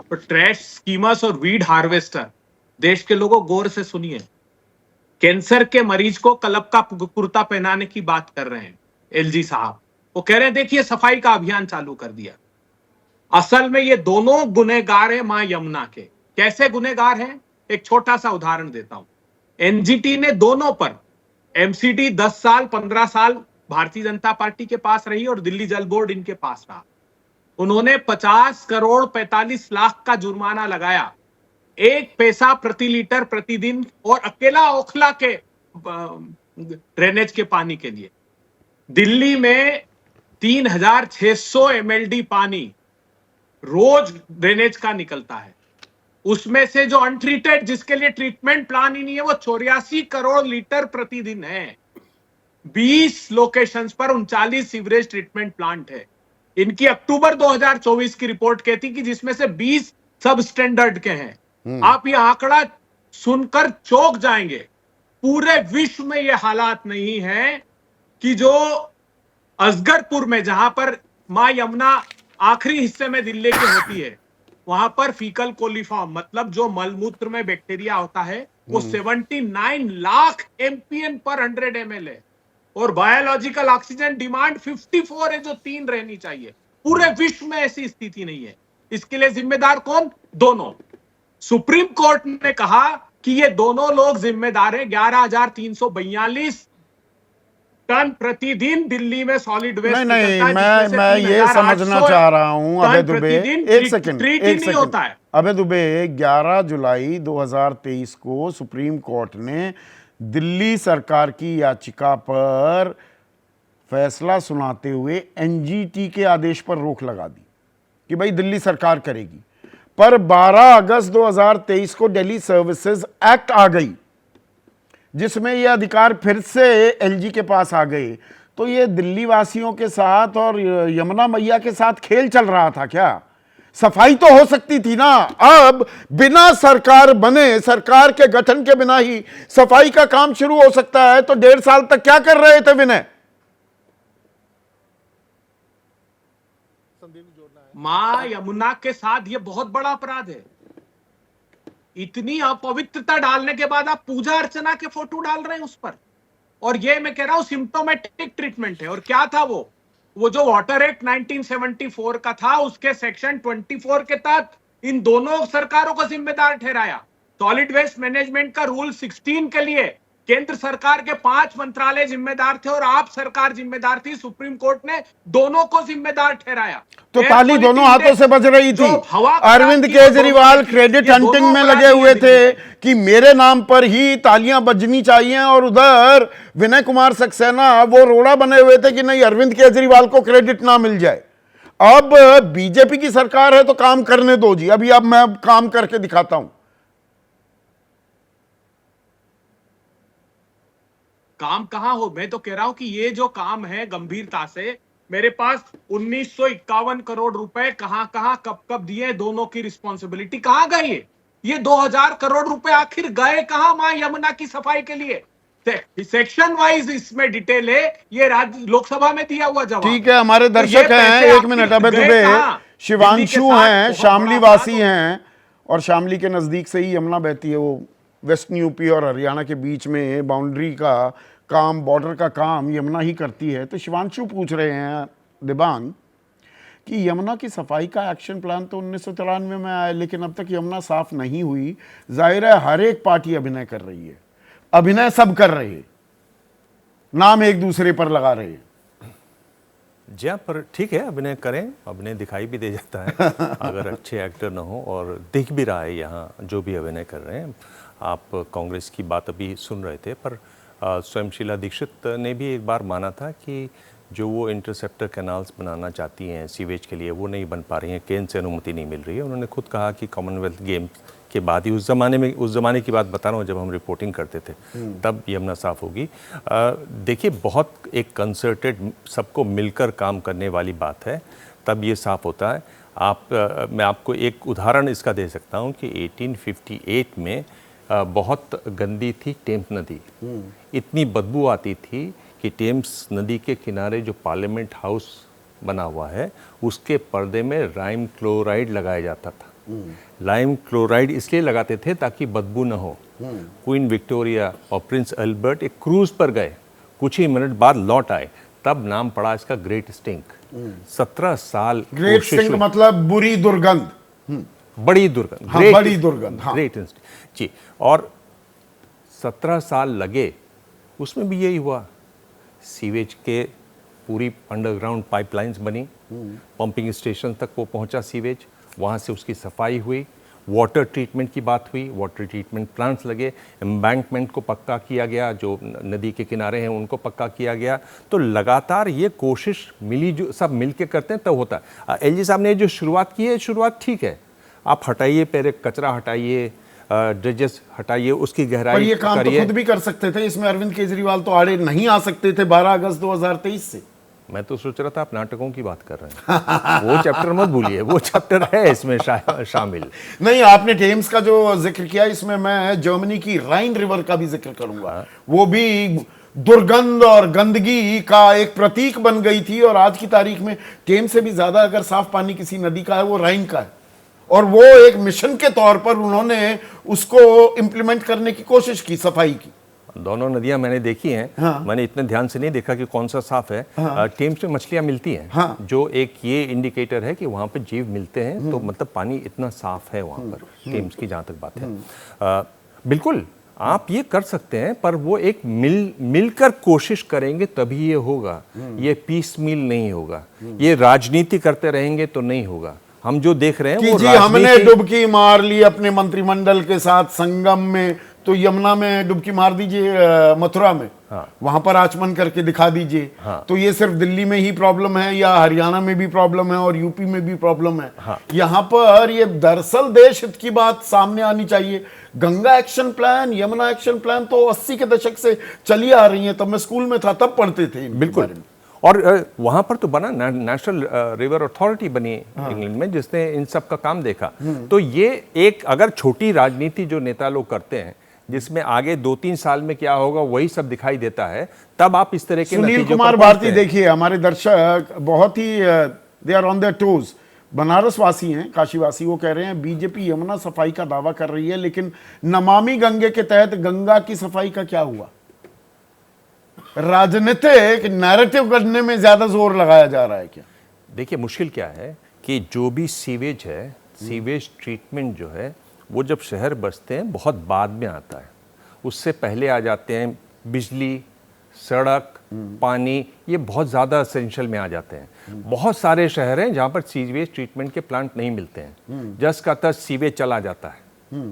तो ट्रैश स्कीमर्स और वीड हार्वेस्टर, देश के लोगों गौर से सुनिए, कैंसर के मरीज को कलब का कुर्ता पहनाने की बात कर रहे हैं एलजी साहब। वो कह रहे हैं देखिए सफाई का अभियान चालू कर दिया। असल में ये दोनों गुनहगार है मां यमुना के। कैसे गुनहगार हैं? एक छोटा सा उदाहरण देता हूं। एनजीटी ने दोनों पर, एमसीडी 10 साल 15 साल भारतीय जनता पार्टी के पास रही और दिल्ली जल बोर्ड इनके पास रहा। उन्होंने 50 करोड़ 45 लाख का जुर्माना लगाया, 1 पैसा प्रति लीटर प्रतिदिन, और अकेला ओखला के ड्रेनेज के पानी के लिए। दिल्ली में 3600 MLD पानी रोज ड्रेनेज का निकलता है, उसमें से जो अनट्रीटेड, जिसके लिए ट्रीटमेंट प्लान ही नहीं है, वो 84 करोड़ लीटर प्रतिदिन है। 20 लोकेशंस पर 39 सीवरेज ट्रीटमेंट प्लांट है। इनकी अक्टूबर 2024 की रिपोर्ट कहती कि जिसमें से 20 सब स्टैंडर्ड के हैं। आप ये आंकड़ा सुनकर चौंक जाएंगे। पूरे विश्व में ये हालात नहीं है कि जो असगरपुर में, जहां पर मां यमुना आखिरी हिस्से में दिल्ली की होती है, वहां पर फीकल कोलिफॉर्म, मतलब जो मलमूत्र में बैक्टीरिया होता है, वो 79 लाख MPN पर 100 ml है, और बायोलॉजिकल ऑक्सीजन डिमांड 54 है, जो 3 रहनी चाहिए। पूरे विश्व में ऐसी स्थिति नहीं है। इसके लिए जिम्मेदार कौन? दोनों। सुप्रीम कोर्ट ने कहा कि ये दोनों लोग जिम्मेदार हैं। 11,342 टन प्रतिदिन दिल्ली में सॉलिड वेस्ट नहीं, मैं ये समझना चाह रहा हूं अबे दुबे, एक सेकंड, अबे दुबे, 11 जुलाई 2023 को सुप्रीम कोर्ट ने दिल्ली सरकार की याचिका पर फैसला सुनाते हुए एनजीटी के आदेश पर रोक लगा दी कि भाई दिल्ली सरकार करेगी। पर 12 अगस्त 2023 को दिल्ली सर्विसेज एक्ट आ गई, जिसमें ये अधिकार फिर से एलजी के पास आ गए। तो ये दिल्ली वासियों के साथ और यमुना मैया के साथ खेल चल रहा था क्या? सफाई तो हो सकती थी ना। अब बिना सरकार बने, सरकार के गठन के बिना ही सफाई का काम शुरू हो सकता है। तो 1.5 साल तक क्या कर रहे थे विनय? मां यमुना के साथ ये बहुत बड़ा अपराध है। इतनी अपवित्रता डालने के बाद आप पूजा अर्चना के फोटो डाल रहे हैं उस पर। और ये मैं कह रहा हूं सिम्प्टोमेटिक ट्रीटमेंट है। और क्या था वो जो वाटर एक्ट 1974 का था, उसके सेक्शन 24 के तहत इन दोनों सरकारों को जिम्मेदार ठहराया। सॉलिड वेस्ट मैनेजमेंट का रूल 16 के लिए केंद्र सरकार के 5 मंत्रालय जिम्मेदार थे और आप सरकार जिम्मेदार थी। सुप्रीम कोर्ट ने दोनों को जिम्मेदार ठहराया। तो ताली दोनों हाथों से बज रही थी। अरविंद केजरीवाल क्रेडिट हंटिंग में लगे हुए थे कि मेरे नाम पर ही तालियां बजनी चाहिए, और उधर विनय कुमार सक्सेना वो रोड़ा बने हुए थे कि नहीं, अरविंद केजरीवाल को क्रेडिट ना मिल जाए। अब बीजेपी की सरकार है तो काम करने दो जी। अब मैं काम करके दिखाता हूं। काम कहां हो? मैं तो कह रहा हूं कि ये जो काम है गंभीरता से, मेरे पास 1951 करोड़ रुपए कहां कब कब दिए, दोनों की रिस्पॉन्सिबिलिटी कहां गई है? ये 2000 करोड़ रुपए आखिर गए कहां मां यमुना की सफाई के लिए? सेक्शन वाइज इसमें डिटेल है, ये राज्य लोकसभा में दिया हुआ जवाब। ठीक है, हमारे दर्शक हैं, 1 मिनट। अबे दुबे शिवांशु हैं, शामली वासी हैं, और शामली के नजदीक से ही यमुना बहती है। वो वेस्टर्न यूपी और हरियाणा के बीच में बाउंड्री का काम, बॉर्डर का काम यमुना ही करती है। तो शिवांशु पूछ रहे हैं दिबांग कि यमुना की सफाई का एक्शन प्लान तो 1993 में आया, लेकिन अब तक यमुना साफ नहीं हुई। जाहिर है हर एक पार्टी अभिनय कर रही है, अभिनय सब कर रहे हैं, नाम एक दूसरे पर लगा रहे हैं। जी हाँ, पर ठीक है, अभिनय करें, अभिनय दिखाई भी दे जाता है अगर अच्छे एक्टर ना हो, और दिख भी रहा है यहाँ जो भी अभिनय कर रहे हैं। आप कांग्रेस की बात अभी सुन रहे थे, पर स्वयं शीला दीक्षित ने भी एक बार माना था कि जो वो इंटरसेप्टर कैनाल्स बनाना चाहती हैं सीवेज के लिए, वो नहीं बन पा रही हैं, केंद्र से अनुमति नहीं मिल रही है। उन्होंने खुद कहा कि कॉमनवेल्थ गेम्स के बाद ही, उस ज़माने की बात बता रहा हूँ जब हम रिपोर्टिंग करते थे, तब यमुना साफ़ होगी। देखिए, बहुत एक कंसर्टेड, सबको मिलकर काम करने वाली बात है, तब ये साफ़ होता है। मैं आपको एक उदाहरण इसका दे सकता हूँ कि 1858 में बहुत गंदी थी टेम्स नदी। इतनी बदबू आती थी कि टेम्स नदी के किनारे जो पार्लियामेंट हाउस बना हुआ है उसके पर्दे में लाइम क्लोराइड लगाया जाता था। लाइम क्लोराइड इसलिए लगाते थे ताकि बदबू न हो। क्वीन विक्टोरिया और प्रिंस अल्बर्ट एक क्रूज पर गए, कुछ ही मिनट बाद लौट आए, तब नाम पड़ा इसका ग्रेट स्टिंक। 17 साल ग्रेट स्टिंक मतलब बुरी दुर्गंध, बड़ी दुर्गंध, हाँ, बड़ी दुर्गंध, हाँ। ग्रेट जी। और 17 साल लगे, उसमें भी यही हुआ। सीवेज के पूरी अंडरग्राउंड पाइपलाइंस बनी, पंपिंग स्टेशन तक वो पहुंचा सीवेज, वहाँ से उसकी सफाई हुई, वाटर ट्रीटमेंट की बात हुई, वाटर ट्रीटमेंट प्लांट्स लगे, एम्बैंकमेंट को पक्का किया गया, जो नदी के किनारे हैं उनको पक्का किया गया। तो लगातार ये कोशिश मिली, जो सब मिलके करते हैं तब होता है। एलजी साहब ने जो शुरुआत की है, शुरुआत ठीक है, आप हटाइए, पहले कचरा हटाइए, ड्रेजेस हटाइए, उसकी पर गहराई ये काम तो खुद भी कर सकते थे, इसमें अरविंद केजरीवाल तो आड़े नहीं आ सकते थे 12 अगस्त 2023 से। मैं तो सोच रहा था आप नाटकों की बात कर रहे हैं। वो चैप्टर मत भूलिए, वो चैप्टर है इसमें शामिल। नहीं, आपने टेम्स का जो जिक्र किया, इसमें मैं जर्मनी की राइन रिवर का भी जिक्र करूंगा। वो भी दुर्गंध और गंदगी का एक प्रतीक बन गई थी, और आज की तारीख में टेम्स से भी ज्यादा अगर साफ पानी किसी नदी का है वो राइन का है। और वो एक मिशन के तौर पर उन्होंने उसको इंप्लीमेंट करने की कोशिश की, सफाई की। दोनों नदियां मैंने देखी हैं। हाँ। मैंने इतने ध्यान से नहीं देखा कि कौन सा साफ है। हाँ। टेम्स में मछलियां मिलती हैं। हाँ। जो एक ये इंडिकेटर है कि वहाँ पे जीव मिलते हैं, तो मतलब पानी इतना साफ है वहाँ पर, टेम्स की जहाँ तक बात है। बिल्कुल आप ये कर सकते हैं, पर वो एक मिलकर कोशिश करेंगे तभी ये होगा। ये पीस मिल नहीं होगा, ये राजनीति करते रहेंगे तो नहीं होगा। हम जो देख रहे हैं कि वो जी हमने डुबकी मार ली अपने मंत्रिमंडल के साथ संगम में, तो यमुना में डुबकी मार दीजिए, मथुरा में। हाँ। वहां पर आचमन करके दिखा दीजिए। हाँ। तो ये सिर्फ दिल्ली में ही प्रॉब्लम है या हरियाणा में भी प्रॉब्लम है और यूपी में भी प्रॉब्लम है? हाँ। यहाँ पर ये दरअसल देश हित की बात सामने आनी चाहिए। Ganga action plan, Yamuna action plan तो 80 के दशक से चली आ रही है, तब मैं स्कूल में था तब पढ़ते थे। बिल्कुल। और वहां पर तो बना नेशनल रिवर अथॉरिटी बनी इंग्लैंड में, जिसने इन सब का काम देखा। तो ये एक अगर छोटी राजनीति जो नेता लोग करते हैं, जिसमें आगे 2-3 साल में क्या होगा वही सब दिखाई देता है, तब आप इस तरह के सुनील कुमार भारती, देखिए हमारे दर्शक बहुत ही they are on their toes, Banaras वासी हैं, काशी वासी। वो कह रहे हैं बीजेपी यमुना सफाई का दावा कर रही है, लेकिन नमामि गंगे के तहत गंगा की सफाई का क्या हुआ? राजनीतिक नैरेटिव करने में ज्यादा जोर लगाया जा रहा है क्या? देखिए मुश्किल क्या है कि जो भी सीवेज है, सीवेज ट्रीटमेंट जो है, वो जब शहर बसते हैं बहुत बाद में आता है। उससे पहले आ जाते हैं बिजली, सड़क, पानी, ये बहुत ज़्यादा एसेंशियल में आ जाते हैं। बहुत सारे शहर हैं जहाँ पर सीवेज ट्रीटमेंट के प्लांट नहीं मिलते हैं, जस का तस सीवेज चला जाता है।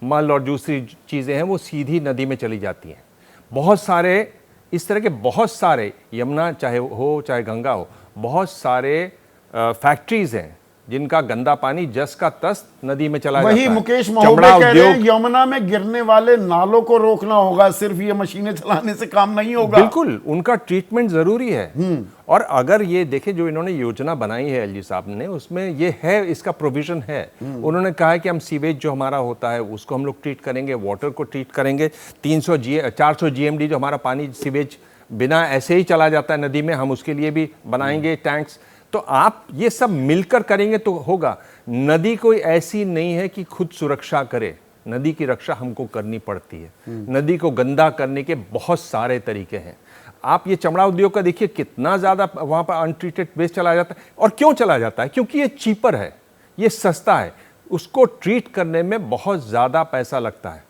मल और दूसरी चीज़ें हैं वो सीधी नदी में चली जाती हैं। बहुत सारे इस तरह के, बहुत सारे, यमुना चाहे हो चाहे गंगा हो, बहुत सारे फैक्ट्रीज हैं जिनका गंदा पानी जस का तस नदी में चला जाता है। वही मुकेश महोदय कह रहे हैं यमुना में गिरने वाले नालों को रोकना होगा, सिर्फ ये मशीनें चलाने से काम नहीं होगा। बिल्कुल, उनका ट्रीटमेंट जरूरी है। और अगर ये देखे जो इन्होंने योजना बनाई है एलजी साहब ने, उसमें ये है, इसका प्रोविजन है। उन्होंने कहा है कि हम सीवेज जो हमारा होता है उसको हम लोग ट्रीट करेंगे, वाटर को ट्रीट करेंगे, 400 GMD जो हमारा पानी सीवेज बिना ऐसे ही चला जाता है नदी में, हम उसके लिए भी बनाएंगे टैंक्स। तो आप ये सब मिलकर करेंगे तो होगा। नदी कोई ऐसी नहीं है कि खुद सुरक्षा करे, नदी की रक्षा हमको करनी पड़ती है। नदी को गंदा करने के बहुत सारे तरीके हैं। आप ये चमड़ा उद्योग का देखिए, कितना ज़्यादा वहाँ पर अनट्रीटेड वेस्ट चला जाता है। और क्यों चला जाता है? क्योंकि ये चीपर है, ये सस्ता है। उसको ट्रीट करने में बहुत ज़्यादा पैसा लगता है।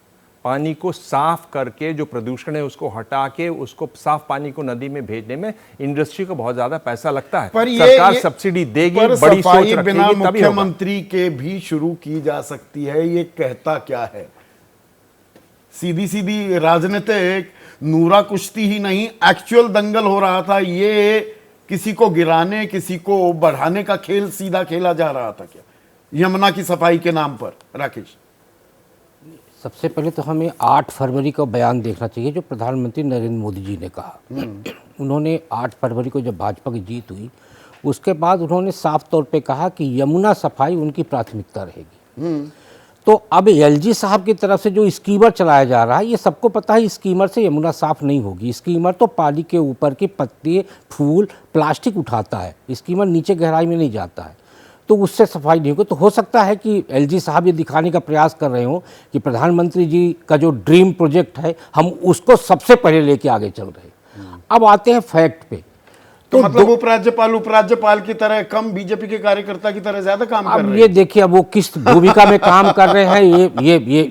पानी को साफ करके जो प्रदूषण है उसको हटा के उसको साफ पानी को नदी में भेजने में इंडस्ट्री को बहुत ज्यादा पैसा लगता है। पर सरकार सब्सिडी देगी, बड़ी सोच रखेगी, बिना मुख्यमंत्री के भी शुरू की जा सकती है। ये कहता क्या है? सीधी सीधी राजनीतिक नूरा कुश्ती ही नहीं, एक्चुअल दंगल हो रहा था। ये किसी को गिराने, किसी को बढ़ाने का खेल सीधा खेला जा रहा था क्या यमुना की सफाई के नाम पर? राकेश, सबसे पहले तो हमें 8 फरवरी का बयान देखना चाहिए जो प्रधानमंत्री नरेंद्र मोदी जी ने कहा। उन्होंने 8 फरवरी को जब भाजपा की जीत हुई, उसके बाद उन्होंने साफ तौर पे कहा कि यमुना सफाई उनकी प्राथमिकता रहेगी। तो अब एलजी साहब की तरफ से जो स्कीमर चलाया जा रहा है, ये सबको पता है स्कीमर से यमुना साफ नहीं होगी। स्कीमर तो पानी के ऊपर के पत्ते, फूल, प्लास्टिक उठाता है, स्कीमर नीचे गहराई में नहीं जाता है, तो उससे सफाई नहीं होगी। तो हो सकता है कि एलजी साहब ये दिखाने का प्रयास कर रहे हो कि प्रधानमंत्री जी का जो ड्रीम प्रोजेक्ट है हम उसको सबसे पहले लेके आगे चल रहे हैं। अब आते हैं फैक्ट पे। तो मतलब उपराज्यपाल की तरह कम, बीजेपी के कार्यकर्ता की तरह ज्यादा काम कर रहे हैं। ये देखिए अब वो किस भूमिका में काम कर रहे हैं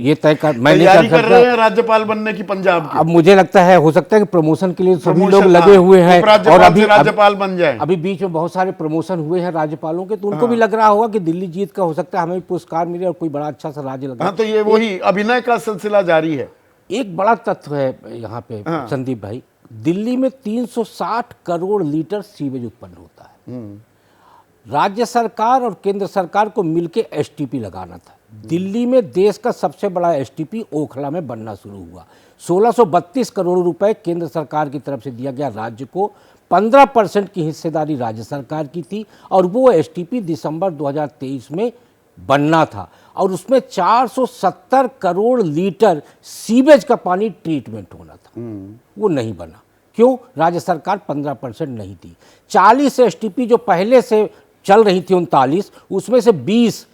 ये तय कर, मैं नहीं कर रहे हैं राज्यपाल बनने की पंजाब की। अब मुझे लगता है, हो सकता है कि प्रमोशन के लिए सभी लोग लगे हुए हैं और अभी राज्यपाल बन जाए। अभी बीच में बहुत सारे प्रमोशन हुए हैं राज्यपालों के, तो उनको भी लग रहा होगा कि दिल्ली जीत का हो सकता है हमें पुरस्कार मिले और कोई बड़ा अच्छा सा राज्य लगे। हाँ, तो ये वही अभिनय का सिलसिला जारी है। एक बड़ा तथ्य है यहाँ पे संदीप भाई, दिल्ली में 360 करोड़ लीटर सीवेज उत्पन्न होता है। राज्य सरकार और केंद्र सरकार को मिलकर एसटीपी लगाना था। दिल्ली में देश का सबसे बड़ा एसटीपी ओखला में बनना शुरू हुआ। 1632 करोड़ रुपए केंद्र सरकार की तरफ से दिया गया राज्य को, 15% की हिस्सेदारी राज्य सरकार की थी और वो एसटीपी दिसंबर 2023 में बनना था और उसमें 470 करोड़ लीटर सीवेज का पानी ट्रीटमेंट होना था। वो नहीं बना। क्यों? राज्य सरकार 15% नहीं दी। 40 एसटीपी जो पहले से चल रही थी 39, उसमें से 20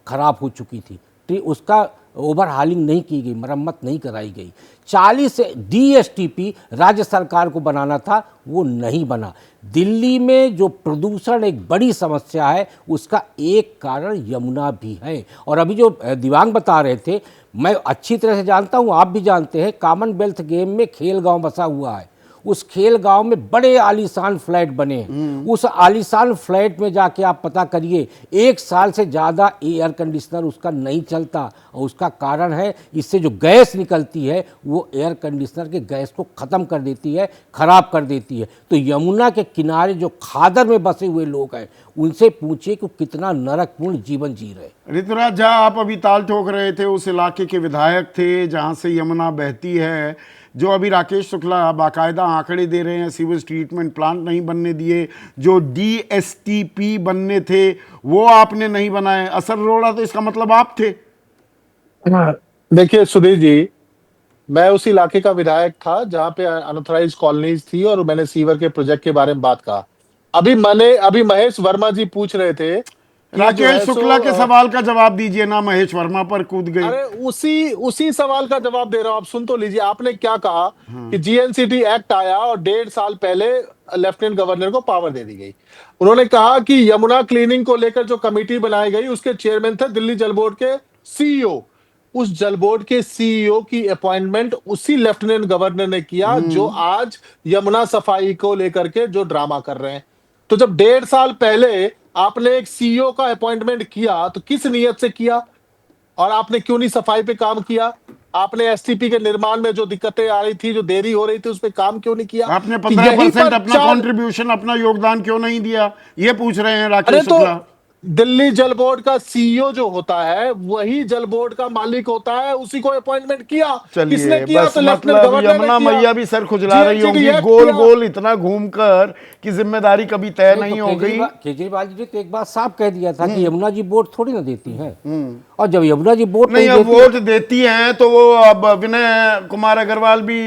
खराब हो चुकी थी, उसका ओवरहालिंग नहीं की गई, मरम्मत नहीं कराई गई। 40 डीएसटीपी राज्य सरकार को बनाना था, वो नहीं बना। दिल्ली में जो प्रदूषण एक बड़ी समस्या है, उसका एक कारण यमुना भी है। और अभी जो दिवांग बता रहे थे, मैं अच्छी तरह से जानता हूँ, आप भी जानते हैं, कॉमनवेल्थ गेम में खेल गांव बसा हुआ है। उस खेल गांव में बड़े आलीशान फ्लैट बने हैं। उस आलीशान फ्लैट में जाके आप पता करिए, 1 साल से ज़्यादा एयर कंडीशनर उसका नहीं चलता और उसका कारण है इससे जो गैस निकलती है वो एयर कंडीशनर के गैस को ख़त्म कर देती है, ख़राब कर देती है। तो यमुना के किनारे जो खादर में बसे हुए लोग हैं, उनसे पूछिए कि कितना नरकपूर्ण जीवन जी रहे। ऋतुराज झा, आप अभी ताल ठोक रहे थे, उस इलाके के विधायक थे जहाँ से यमुना बहती है। जो अभी राकेश शुक्ला बाकायदा आंकड़े दे रहे हैं, सीवेज ट्रीटमेंट प्लांट नहीं बनने दिए, जो डीएसटीपी बनने थे वो आपने नहीं बनाए, असर रोड़ा, तो इसका मतलब आप थे। देखिए सुधीर जी, मैं उस इलाके का विधायक था जहां पे अनऑथराइज कॉलोनीज थी और मैंने सीवर के प्रोजेक्ट के बारे में बात कहा। अभी महेश वर्मा जी पूछ रहे थे, राकेश शुक्ला के सवाल का जवाब दीजिए ना, महेश वर्मा पर कूद गए। अरे उसी सवाल का जवाब दे रहा हूं, आप सुन तो लीजिए। आपने क्या कहा कि जीएनसीटी एक्ट आया और 1.5 साल पहले लेफ्टिनेंट गवर्नर को पावर दे दी गई। उन्होंने कहा कि यमुना क्लीनिंग को लेकर जो कमेटी बनाई गई, उसके चेयरमैन थे दिल्ली जल बोर्ड के सीईओ। उस जल बोर्ड के सीईओ की अपॉइंटमेंट उसी लेफ्टिनेंट गवर्नर ने किया जो आज यमुना सफाई को लेकर के जो ड्रामा कर रहे हैं। तो जब 1.5 साल पहले आपने एक सीईओ का अपॉइंटमेंट किया तो किस नियत से किया, और आपने क्यों नहीं सफाई पे काम किया? आपने एसटीपी के निर्माण में जो दिक्कतें आ रही थी, जो देरी हो रही थी, उस पे काम क्यों नहीं किया? आपने 15% अपना कंट्रीब्यूशन, अपना योगदान क्यों नहीं दिया? ये पूछ रहे हैं राकेश शुक्ला। दिल्ली जल बोर्ड का सीईओ जो होता है वही जल बोर्ड का मालिक होता है, उसी को अपॉइंटमेंट किया। किसने किया? तो मतलब यमुना मैया भी सर खुजला रही होंगी गोल गोल इतना घूमकर कि जिम्मेदारी कभी तय नहीं हो गई। केजरीवाल जी ने तो एक बात साफ कह दिया था कि यमुना जी वोट थोड़ी ना देती है, और जब यमुना जी वोट नहीं वोट देती हैं तो वो अब विनय कुमार अग्रवाल भी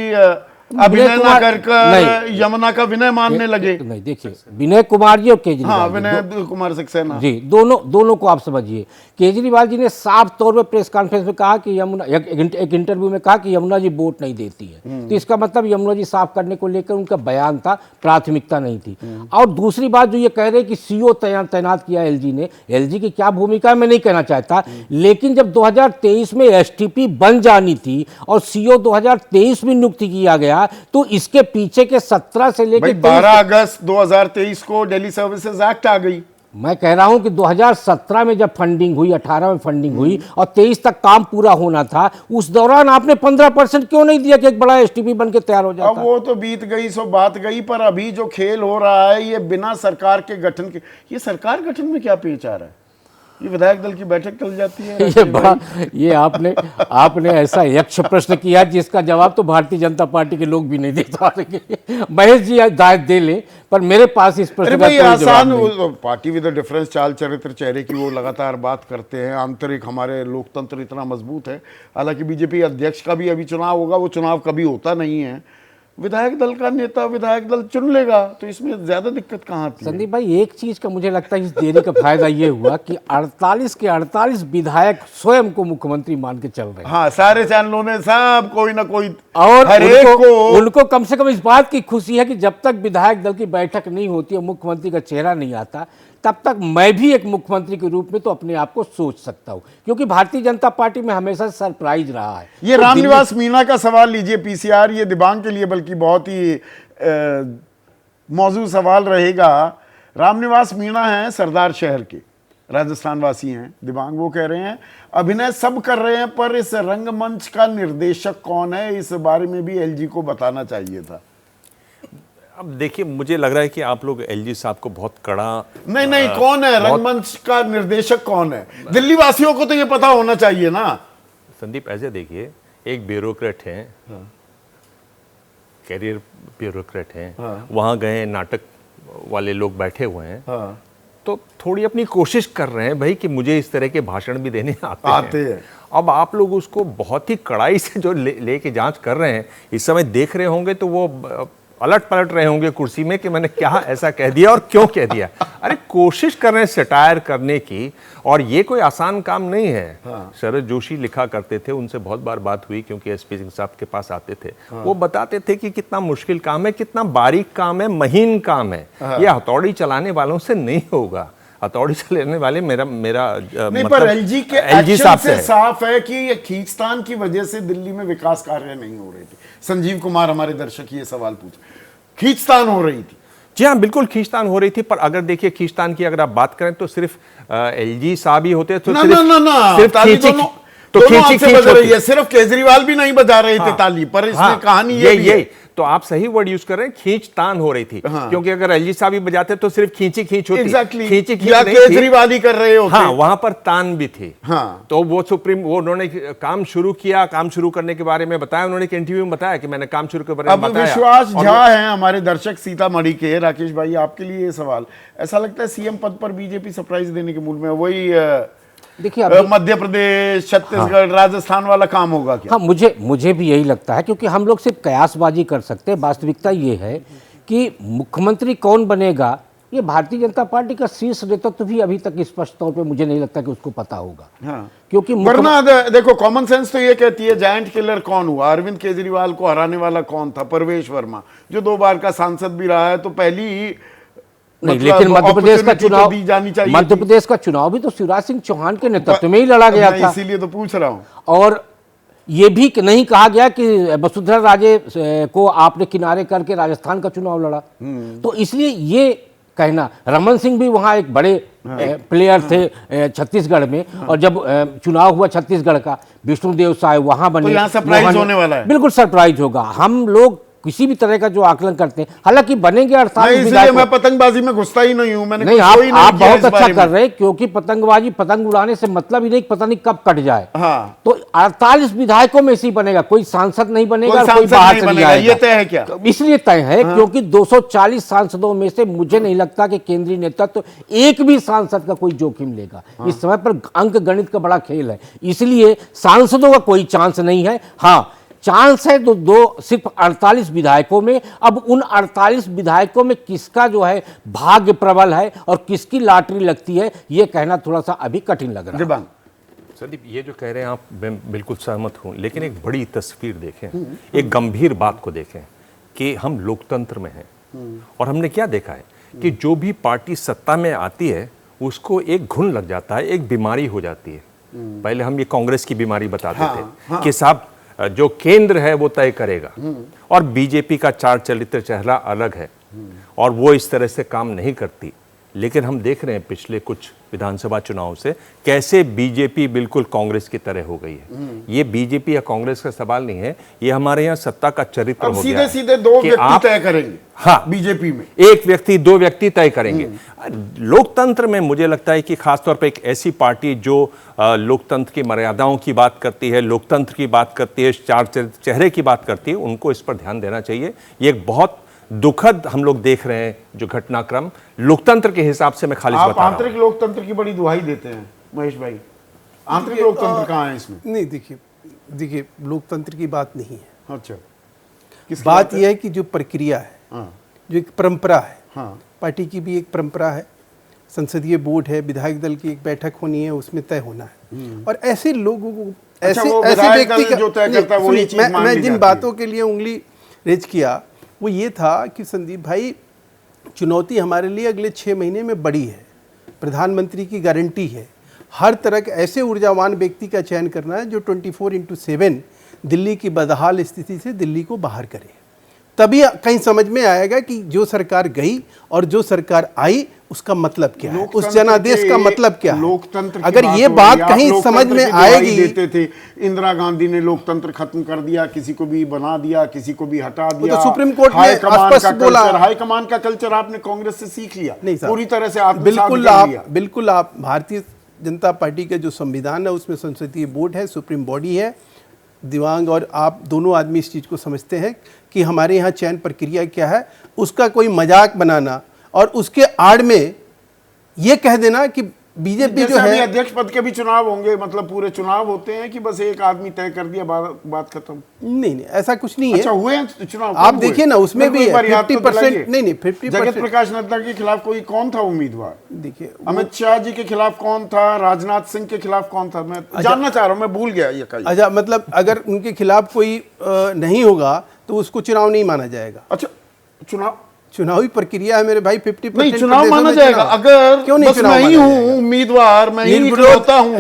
अभिनय ना कर यमुना का विनय मानने लगे। नहीं, देखिए विनय कुमार जी और केजरीवाल, हाँ, विनय कुमार सक्सेना जी, दोनों को आप समझिए। केजरीवाल जी ने साफ तौर पे प्रेस कॉन्फ्रेंस में कहा कि यमुना, एक इंटरव्यू में कहा कि यमुना जी वोट नहीं देती है। तो इसका मतलब यमुना जी साफ करने को लेकर उनका बयान था, प्राथमिकता नहीं थी। और दूसरी बात जो ये कह रहे कि सीईओ तैनात किया एलजी ने, एलजी की क्या भूमिका मैं नहीं कहना चाहता, लेकिन जब 2023 में एसटीपी बन जानी थी और सीईओ 2023 में नियुक्त किया गया, तो इसके पीछे के 17 से लेकर 12 अगस्त 2023 को दिल्ली सर्विसेज एक्ट आ गई। मैं कह रहा हूं कि 2017 में जब फंडिंग हुई, 18 में फंडिंग हुई और 23 तक काम पूरा होना था, उस दौरान आपने 15% क्यों नहीं दिया कि एक बड़ा एसटीपी बन के तैयार हो जाता? अब वो तो बीत गई, सो बात गई, पर अभी जो खेल हो रहा है ये बिना सरकार के गठन के, ये सरकार गठन में क्या पेच आ रहा है? ये विधायक दल की बैठक चल जाती है ये आपने ऐसा यक्ष प्रश्न किया जिसका जवाब तो भारतीय जनता पार्टी के लोग भी नहीं दे पा रहे। महेश जी दायित्व दे ले, पर मेरे पास इस प्रश्न का कोई जवाब नहीं। पार्टी विद डिफरेंस चाल चरित्र चेहरे की वो लगातार बात करते हैं, आंतरिक हमारे लोकतंत्र इतना मजबूत है। हालांकि बीजेपी अध्यक्ष का भी अभी चुनाव होगा, वो चुनाव कभी होता नहीं है, विधायक दल का नेता विधायक दल चुन लेगा, तो इसमें ज्यादा दिक्कत कहाँ आती है? संदीप भाई, एक चीज का मुझे लगता है इस देरी का फायदा ये हुआ कि 48 के 48 विधायक स्वयं को मुख्यमंत्री मान के चल रहे हैं। हाँ, सारे चैनलों ने सब कोई ना कोई, और हर एक को उनको कम से कम इस बात की खुशी है कि जब तक विधायक दल की बैठक नहीं होती है, मुख्यमंत्री का चेहरा नहीं आता, तब तक मैं भी एक मुख्यमंत्री के रूप में तो अपने आप को सोच सकता हूं, क्योंकि भारतीय जनता पार्टी में हमेशा सरप्राइज रहा है। ये रामनिवास मीणा का सवाल लीजिए, पीसीआर, ये दिबांग के लिए बल्कि बहुत ही मौजूद सवाल रहेगा। रामनिवास मीणा हैं सरदार शहर के, राजस्थान वासी हैं, दिबांग। वो कह रहे हैं अभिनय सब कर रहे हैं, पर इस रंगमंच का निर्देशक कौन है, इस बारे में भी एलजी को बताना चाहिए था। अब देखिए, मुझे लग रहा है कि आप लोग एलजी साहब को बहुत कड़ा नहीं, कौन है रंगमंच का निर्देशक, कौन है? दिल्ली वासियों को तो ये पता होना चाहिए ना। संदीप, ऐसे देखिए, एक ब्यूरोक्रेट हैं, कैरियर ब्यूरोक्रेट हैं, वहां गए, नाटक वाले लोग बैठे हुए हैं, तो थोड़ी अपनी कोशिश कर रहे हैं भाई कि मुझे इस तरह के भाषण भी देने आते हैं। अब आप लोग उसको बहुत ही कड़ाई से जो लेके जांच कर रहे हैं, इस समय देख रहे होंगे तो वो अलट पलट रहे होंगे कुर्सी में कि मैंने क्या ऐसा कह दिया और क्यों कह दिया। अरे कोशिश कर रहे हैं सटायर करने की, और ये कोई आसान काम नहीं है। शरद जोशी लिखा करते थे, उनसे बहुत बार बात हुई क्योंकि एसपी सिंह साहब के पास आते थे। वो बताते थे कि कितना मुश्किल काम है, कितना बारीक काम है, महीन काम है। ये हथौड़ी चलाने वालों से नहीं होगा। हथौड़ी चलाने वाले मेरा नहीं, मतलब पर एलजी के एक्शन से साफ है कि ये खींचतान की वजह से दिल्ली में विकास कार्य नहीं हो रहे थे। संजीव कुमार हमारे दर्शक ये सवाल पूछे, खींचतान हो रही थी। जी हाँ, बिल्कुल खींचतान हो रही थी, पर अगर देखिए खींचतान की अगर आप बात करें तो सिर्फ एलजी साहब ही होते तो सिर्फ केजरीवाल भी नहीं बजा रहे थे ताली, पर इसमें कहानी ये तो आप सही वर्ड यूज कर रहे हैं, खींचतान हो रही थी। क्योंकि अगर एलजी साहब भी बजाते तो सिर्फ खींची खींच होती। खींची केजरीवाल ही कर रहे होते। हाँ, वहां पर तान भी थी। तो वो उन्होंने काम शुरू किया, काम शुरू करने के बारे में बताया, उन्होंने इंटरव्यू में बताया कि मैंने काम शुरू के बारे में बताया। विश्वास झा है हमारे दर्शक सीतामढ़ी के। राकेश भाई, आपके लिए ये सवाल, ऐसा लगता है सीएम पद पर बीजेपी सरप्राइज देने के मूड में? वही देखिए, मध्य प्रदेश, छत्तीसगढ़, राजस्थान वाला काम होगा क्या? हाँ, मुझे भी यही लगता है, क्योंकि हम लोग सिर्फ कयासबाजी कर सकते हैं। वास्तविकता ये है कि मुख्यमंत्री कौन बनेगा, ये भारतीय जनता पार्टी का शीर्ष नेतृत्व भी अभी तक स्पष्ट तौर पे मुझे नहीं लगता कि उसको पता होगा। क्योंकि वरना देखो, कॉमन सेंस तो ये कहती है जायंट किलर कौन हुआ? अरविंद केजरीवाल को हराने वाला कौन था? परवेश वर्मा, जो 2 बार का सांसद भी रहा है। तो पहली नहीं, लेकिन मध्य प्रदेश का चुनाव भी तो शिवराज सिंह चौहान के नेतृत्व में ही लड़ा गया था, इसीलिए तो पूछ रहा हूं। और ये भी नहीं कहा गया कि वसुंधरा राजे को आपने किनारे करके राजस्थान का चुनाव लड़ा। तो इसलिए ये कहना, रमन सिंह भी वहां एक बड़े प्लेयर थे छत्तीसगढ़ में, और जब चुनाव हुआ छत्तीसगढ़ का, विष्णुदेव साय वहां बने। तो यहाँ सरप्राइज होने वाला है। बिल्कुल सरप्राइज होगा। हम लोग किसी भी तरह का जो आकलन करते हैं, हालांकि बनेंगे 48 विधायक। मैं पतंगबाजी में घुसता ही नहीं हूं। मैंने नहीं, आप बहुत अच्छा कर रहे हैं, क्योंकि पतंग उड़ाने से मतलब ही नहीं, पता नहीं कब कट जाए। तो 48 विधायकों में से बनेगा, कोई सांसद नहीं बनेगा, कोई बाहर से नहीं आएगा। ये तय है क्या? इसलिए तय है क्योंकि 240 सांसदों में से मुझे नहीं लगता कि केंद्रीय नेतृत्व एक भी सांसद का कोई जोखिम लेगा। इस समय पर अंक गणित का बड़ा खेल है, इसलिए सांसदों का कोई चांस नहीं है। हाँ, चांस है तो सिर्फ 48 विधायकों में। अब उन 48 विधायकों में किसका जो है भाग्य प्रबल है और किसकी लॉटरी लगती है, यह कहना थोड़ा सा अभी कठिन लग रहा है। संदीप, ये जो कह रहे हैं आप, मैं बिल्कुल सहमत हूं, लेकिन एक बड़ी तस्वीर देखें, एक गंभीर बात को देखें कि हम लोकतंत्र में हैं, और हमने क्या देखा है कि जो भी पार्टी सत्ता में आती है उसको एक घुन लग जाता है, एक बीमारी हो जाती है। पहले हम ये कांग्रेस की बीमारी बताते थे कि साहब जो केंद्र है वो तय करेगा, और बीजेपी का चार चरित्र चेहरा अलग है और वो इस तरह से काम नहीं करती। लेकिन हम देख रहे हैं पिछले कुछ विधानसभा चुनाव से कैसे बीजेपी बिल्कुल कांग्रेस की तरह हो गई है। ये बीजेपी या कांग्रेस का सवाल नहीं है, ये हमारे यहाँ सत्ता का चरित्र अब हो सीधे गया है सीधे दो कि व्यक्ति आप- तय करेंगे। हाँ, बीजेपी में एक व्यक्ति दो व्यक्ति तय करेंगे। लोकतंत्र में मुझे लगता है कि खासतौर पे एक ऐसी पार्टी जो लोकतंत्र की मर्यादाओं की बात करती है, लोकतंत्र की बात करती है, चार चेहरे की बात करती है, उनको इस पर ध्यान देना चाहिए। ये एक बहुत दुखद हम लोग देख रहे हैं जो घटनाक्रम लोकतंत्र के हिसाब से, मैं खाली आप बता रहा हूं। आंतरिक लोकतंत्र की बड़ी दुहाई देते हैं महेश भाई, आंतरिक लोकतंत्र कहाँ है इसमें? नहीं, देखिए लोकतंत्र की बात नहीं है। अच्छा, किसकी बात यह है कि जो प्रक्रिया है, हाँ, जो एक परंपरा है, हाँ, पार्टी की भी एक परंपरा है, संसदीय बोर्ड है, विधायक दल की एक बैठक होनी है, उसमें तय होना है। और ऐसे लोगों को अच्छा, ऐसे वो ऐसे विधायक व्यक्ति दल जो तय करता है, वही सुनिए, चीज मान मैं ली जिन जाती बातों के लिए उंगली रेज किया वो ये था कि संदीप भाई, चुनौती हमारे लिए अगले 6 महीने में बड़ी है। प्रधानमंत्री की गारंटी है, हर तरह के ऐसे ऊर्जावान व्यक्ति का चयन करना है जो 24/7 दिल्ली की बदहाल स्थिति से दिल्ली को बाहर करे। तभी कहीं समझ में आएगा कि जो सरकार गई और जो सरकार आई उसका मतलब क्या है, उस जनादेश का मतलब क्या है। लोकतंत्र की अगर बात ये हो रही बात है, आप कहीं लोकतंत्र समझ में की दुहाई आएगी। देते थे, इंदिरा गांधी ने लोकतंत्र खत्म कर दिया, किसी को भी बना दिया, किसी को भी हटा दिया। तो सुप्रीम कोर्ट ने हाईकमान का स्पष्ट बोला। कल्चर, हाईकमान का कल्चर आपने कांग्रेस से सीख लिया, नहीं साहब, पूरी तरह से आत्मसात कर लिया। बिल्कुल आप भारतीय जनता पार्टी का जो संविधान है उसमें संसदीय बोर्ड है, सुप्रीम बॉडी है। दिवांग और आप दोनों आदमी इस चीज़ को समझते हैं कि हमारे यहाँ चयन प्रक्रिया क्या है, उसका कोई मजाक बनाना और उसके आड़ में ये कह देना कि बीजेपी जो अभी है। अध्यक्ष पद के भी चुनाव होंगे, मतलब पूरे चुनाव होते हैं कि बस एक आदमी तय कर दिया, बात खत्म? नहीं, ऐसा कुछ नहीं है। अच्छा, हुए हैं चुनाव? आप देखिए ना, उसमें भी 50%। नहीं, 50%। जगत प्रकाश नड्डा के खिलाफ कोई कौन था उम्मीदवार? देखिए, अमित शाह जी के खिलाफ कौन था? राजनाथ सिंह के खिलाफ कौन था? मैं जानना चाह रहा हूं, मैं भूल गया ये कहीं। अच्छा, मतलब अगर उनके खिलाफ कोई नहीं होगा तो उसको चुनाव नहीं माना जाएगा। अच्छा, चुनावी प्रक्रिया है मेरे भाई। 50% नहीं, चुनाव माना जाएगा अगर क्यों नहीं? बस चुनाव मैं ही माना हूँ जाएगा? उम्मीदवार, मैं ही निर्विरोध खिलौता हूँ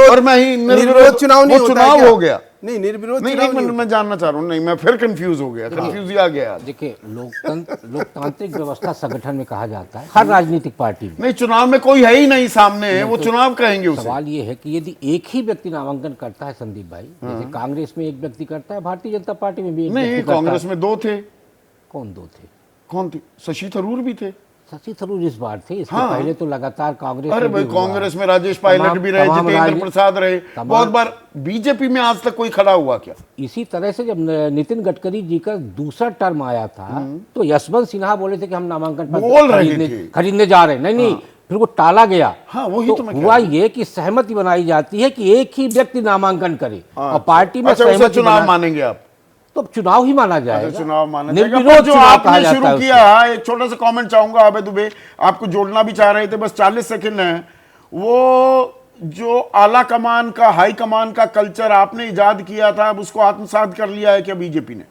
और मैं ही निर्विरोध चुनाव नहीं वो होता चुनाव क्या? हो गया। नहीं, निर्विरोध नहीं, चुनाव एक मिनट, मैं जानना चाह रहा हूँ। नहीं, मैं फिर कंफ्यूज हो गया, कंफ्यूज आ गया। देखिए, लोकतांत्रिक व्यवस्था संगठन में कहा जाता है हर राजनीतिक पार्टी में। नहीं, चुनाव में कोई है ही नहीं सामने, वो चुनाव कहेंगे उसे। सवाल ये है कि यदि एक ही व्यक्ति नामांकन करता है संदीप भाई, जैसे कांग्रेस में एक व्यक्ति करता है, भारतीय जनता पार्टी में भी एक नहीं, व्यक्ति करता है। कांग्रेस में 2 थे। कौन 2 थे? कौन थे? शशि थरूर भी थे। शशि थरूर इस बार थे, इसके हाँ। पहले तो लगातार कांग्रेस अरे में भाई, भी हुआ कांग्रेस है। में राजेश पायलट भी रहे, जितेंद्र प्रसाद रहे, बहुत बार। बीजेपी में आज तक कोई खड़ा हुआ क्या? इसी तरह से जब नितिन गडकरी जी का दूसरा टर्म आया था तो यशवंत सिन्हा बोले थे कि हम नामांकन बोल रहे थे। खरीदने जा रहे हैं। नहीं, फिर वो टाला गया। हाँ, वही तो मैं कह हुआ रहा हूं। ये कि सहमति बनाई जाती है कि एक ही व्यक्ति नामांकन करे और पार्टी में अच्छा, उसे सहमति चुनाव बना- मानेंगे आप? तो चुनाव ही माना जाएगा। अच्छा, चुनाव माना जाएगा। निर्विरोध पर जो चुनाव कहा आपने जाता शुरू है किया, एक छोटा सा कमेंट चाहूंगा आबे दुबे, आपको जोड़ना भी चाह रहे थे, बस 40 सेकंड है। वो जो आला कमान का, हाई कमान का कल्चर आपने इजाद किया था, अब उसको आत्मसात कर लिया है क्या बीजेपी ने?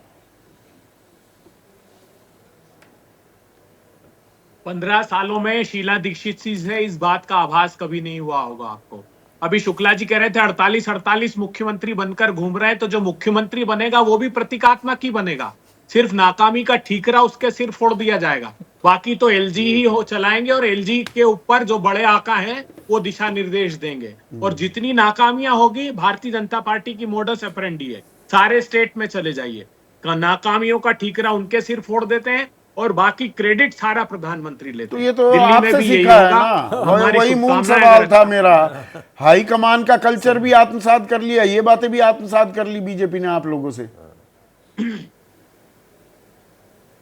15 सालों में शीला दीक्षित जी से इस बात का आभास कभी नहीं हुआ होगा आपको। अभी शुक्ला जी कह रहे थे 48 मुख्यमंत्री बनकर घूम रहे हैं, तो जो मुख्यमंत्री बनेगा वो भी प्रतीकात्मक ही बनेगा। सिर्फ नाकामी का ठीकरा उसके सिर फोड़ दिया जाएगा, बाकी तो एलजी ही हो चलाएंगे और एलजी के ऊपर जो बड़े आका हैं वो दिशा निर्देश देंगे। और जितनी नाकामियां होगी, भारतीय जनता पार्टी की मोडस ऑपरेंडी है, सारे स्टेट में चले जाइए, नाकामियों का ठीकरा उनके सिर फोड़ देते हैं और बाकी क्रेडिट सारा प्रधानमंत्री लेते तो हैं। ये तो दिल्ली में आपसे भी यही सीखा है होगा। ना, हमारी वही मूल शुभकामनाएं सवाल अगर- था मेरा। हाई कमान का कल्चर भी आत्मसात कर लिया, ये बातें भी आत्मसात कर ली बीजेपी ने आप लोगों से।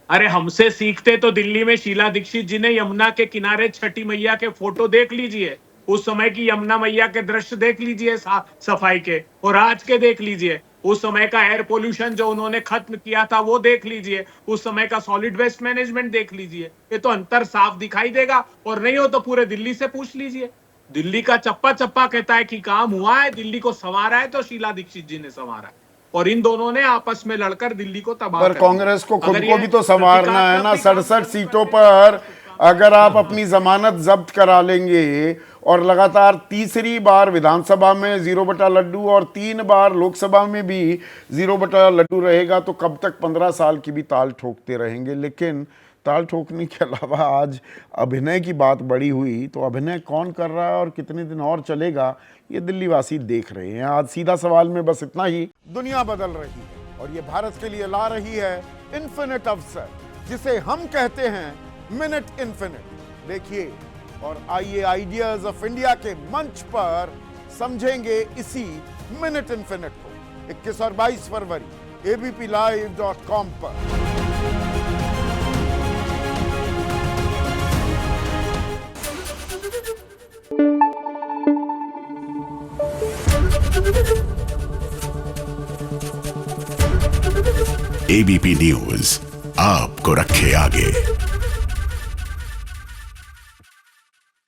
अरे हमसे सीखते तो दिल्ली में शीला दीक्षित जी ने यमुना के किनारे छठी मैया के फोटो देख लीजिए, उस समय की यमुना मैया के दृश्य देख लीजिए सफाई के, और आज के देख लीजिए। उस समय का एयर पोल्यूशन जो उन्होंने खत्म किया था वो देख लीजिए, उस समय का सॉलिड वेस्ट मैनेजमेंट देख लीजिए। ये तो अंतर साफ दिखाई देगा, और नहीं हो तो पूरे दिल्ली से पूछ लीजिए। दिल्ली का चप्पा चप्पा कहता है कि काम हुआ है, दिल्ली को संवारा है तो शीला दीक्षित जी ने संवारा है, और इन दोनों ने आपस में लड़कर दिल्ली को तबाह पर कर दिया। कांग्रेस को खुद अगर को ये भी तो संवारना है ना। प्रतीकात्मक 67 सीटों पर अगर आप अपनी जमानत जब्त करा लेंगे और लगातार तीसरी बार विधानसभा में 0 बटा लड्डू और 3 बार लोकसभा में भी 0 बटा लड्डू रहेगा, तो कब तक 15 साल की भी ताल ठोकते रहेंगे। लेकिन ताल ठोकने के अलावा आज अभिनय की बात बड़ी हुई, तो अभिनय कौन कर रहा है और कितने दिन और चलेगा ये दिल्ली वासी देख रहे हैं। आज सीधा सवाल में बस इतना ही। दुनिया बदल रही है और ये भारत के लिए ला रही है इन्फिनिट अवसर, जिसे हम कहते हैं मिनट इन्फिनिट। देखिए और आइए आइडियाज ऑफ इंडिया के मंच पर समझेंगे इसी मिनट इन्फिनिट को 21 और 22 फरवरी abplive.com पर। एबीपी न्यूज आपको रखे आगे।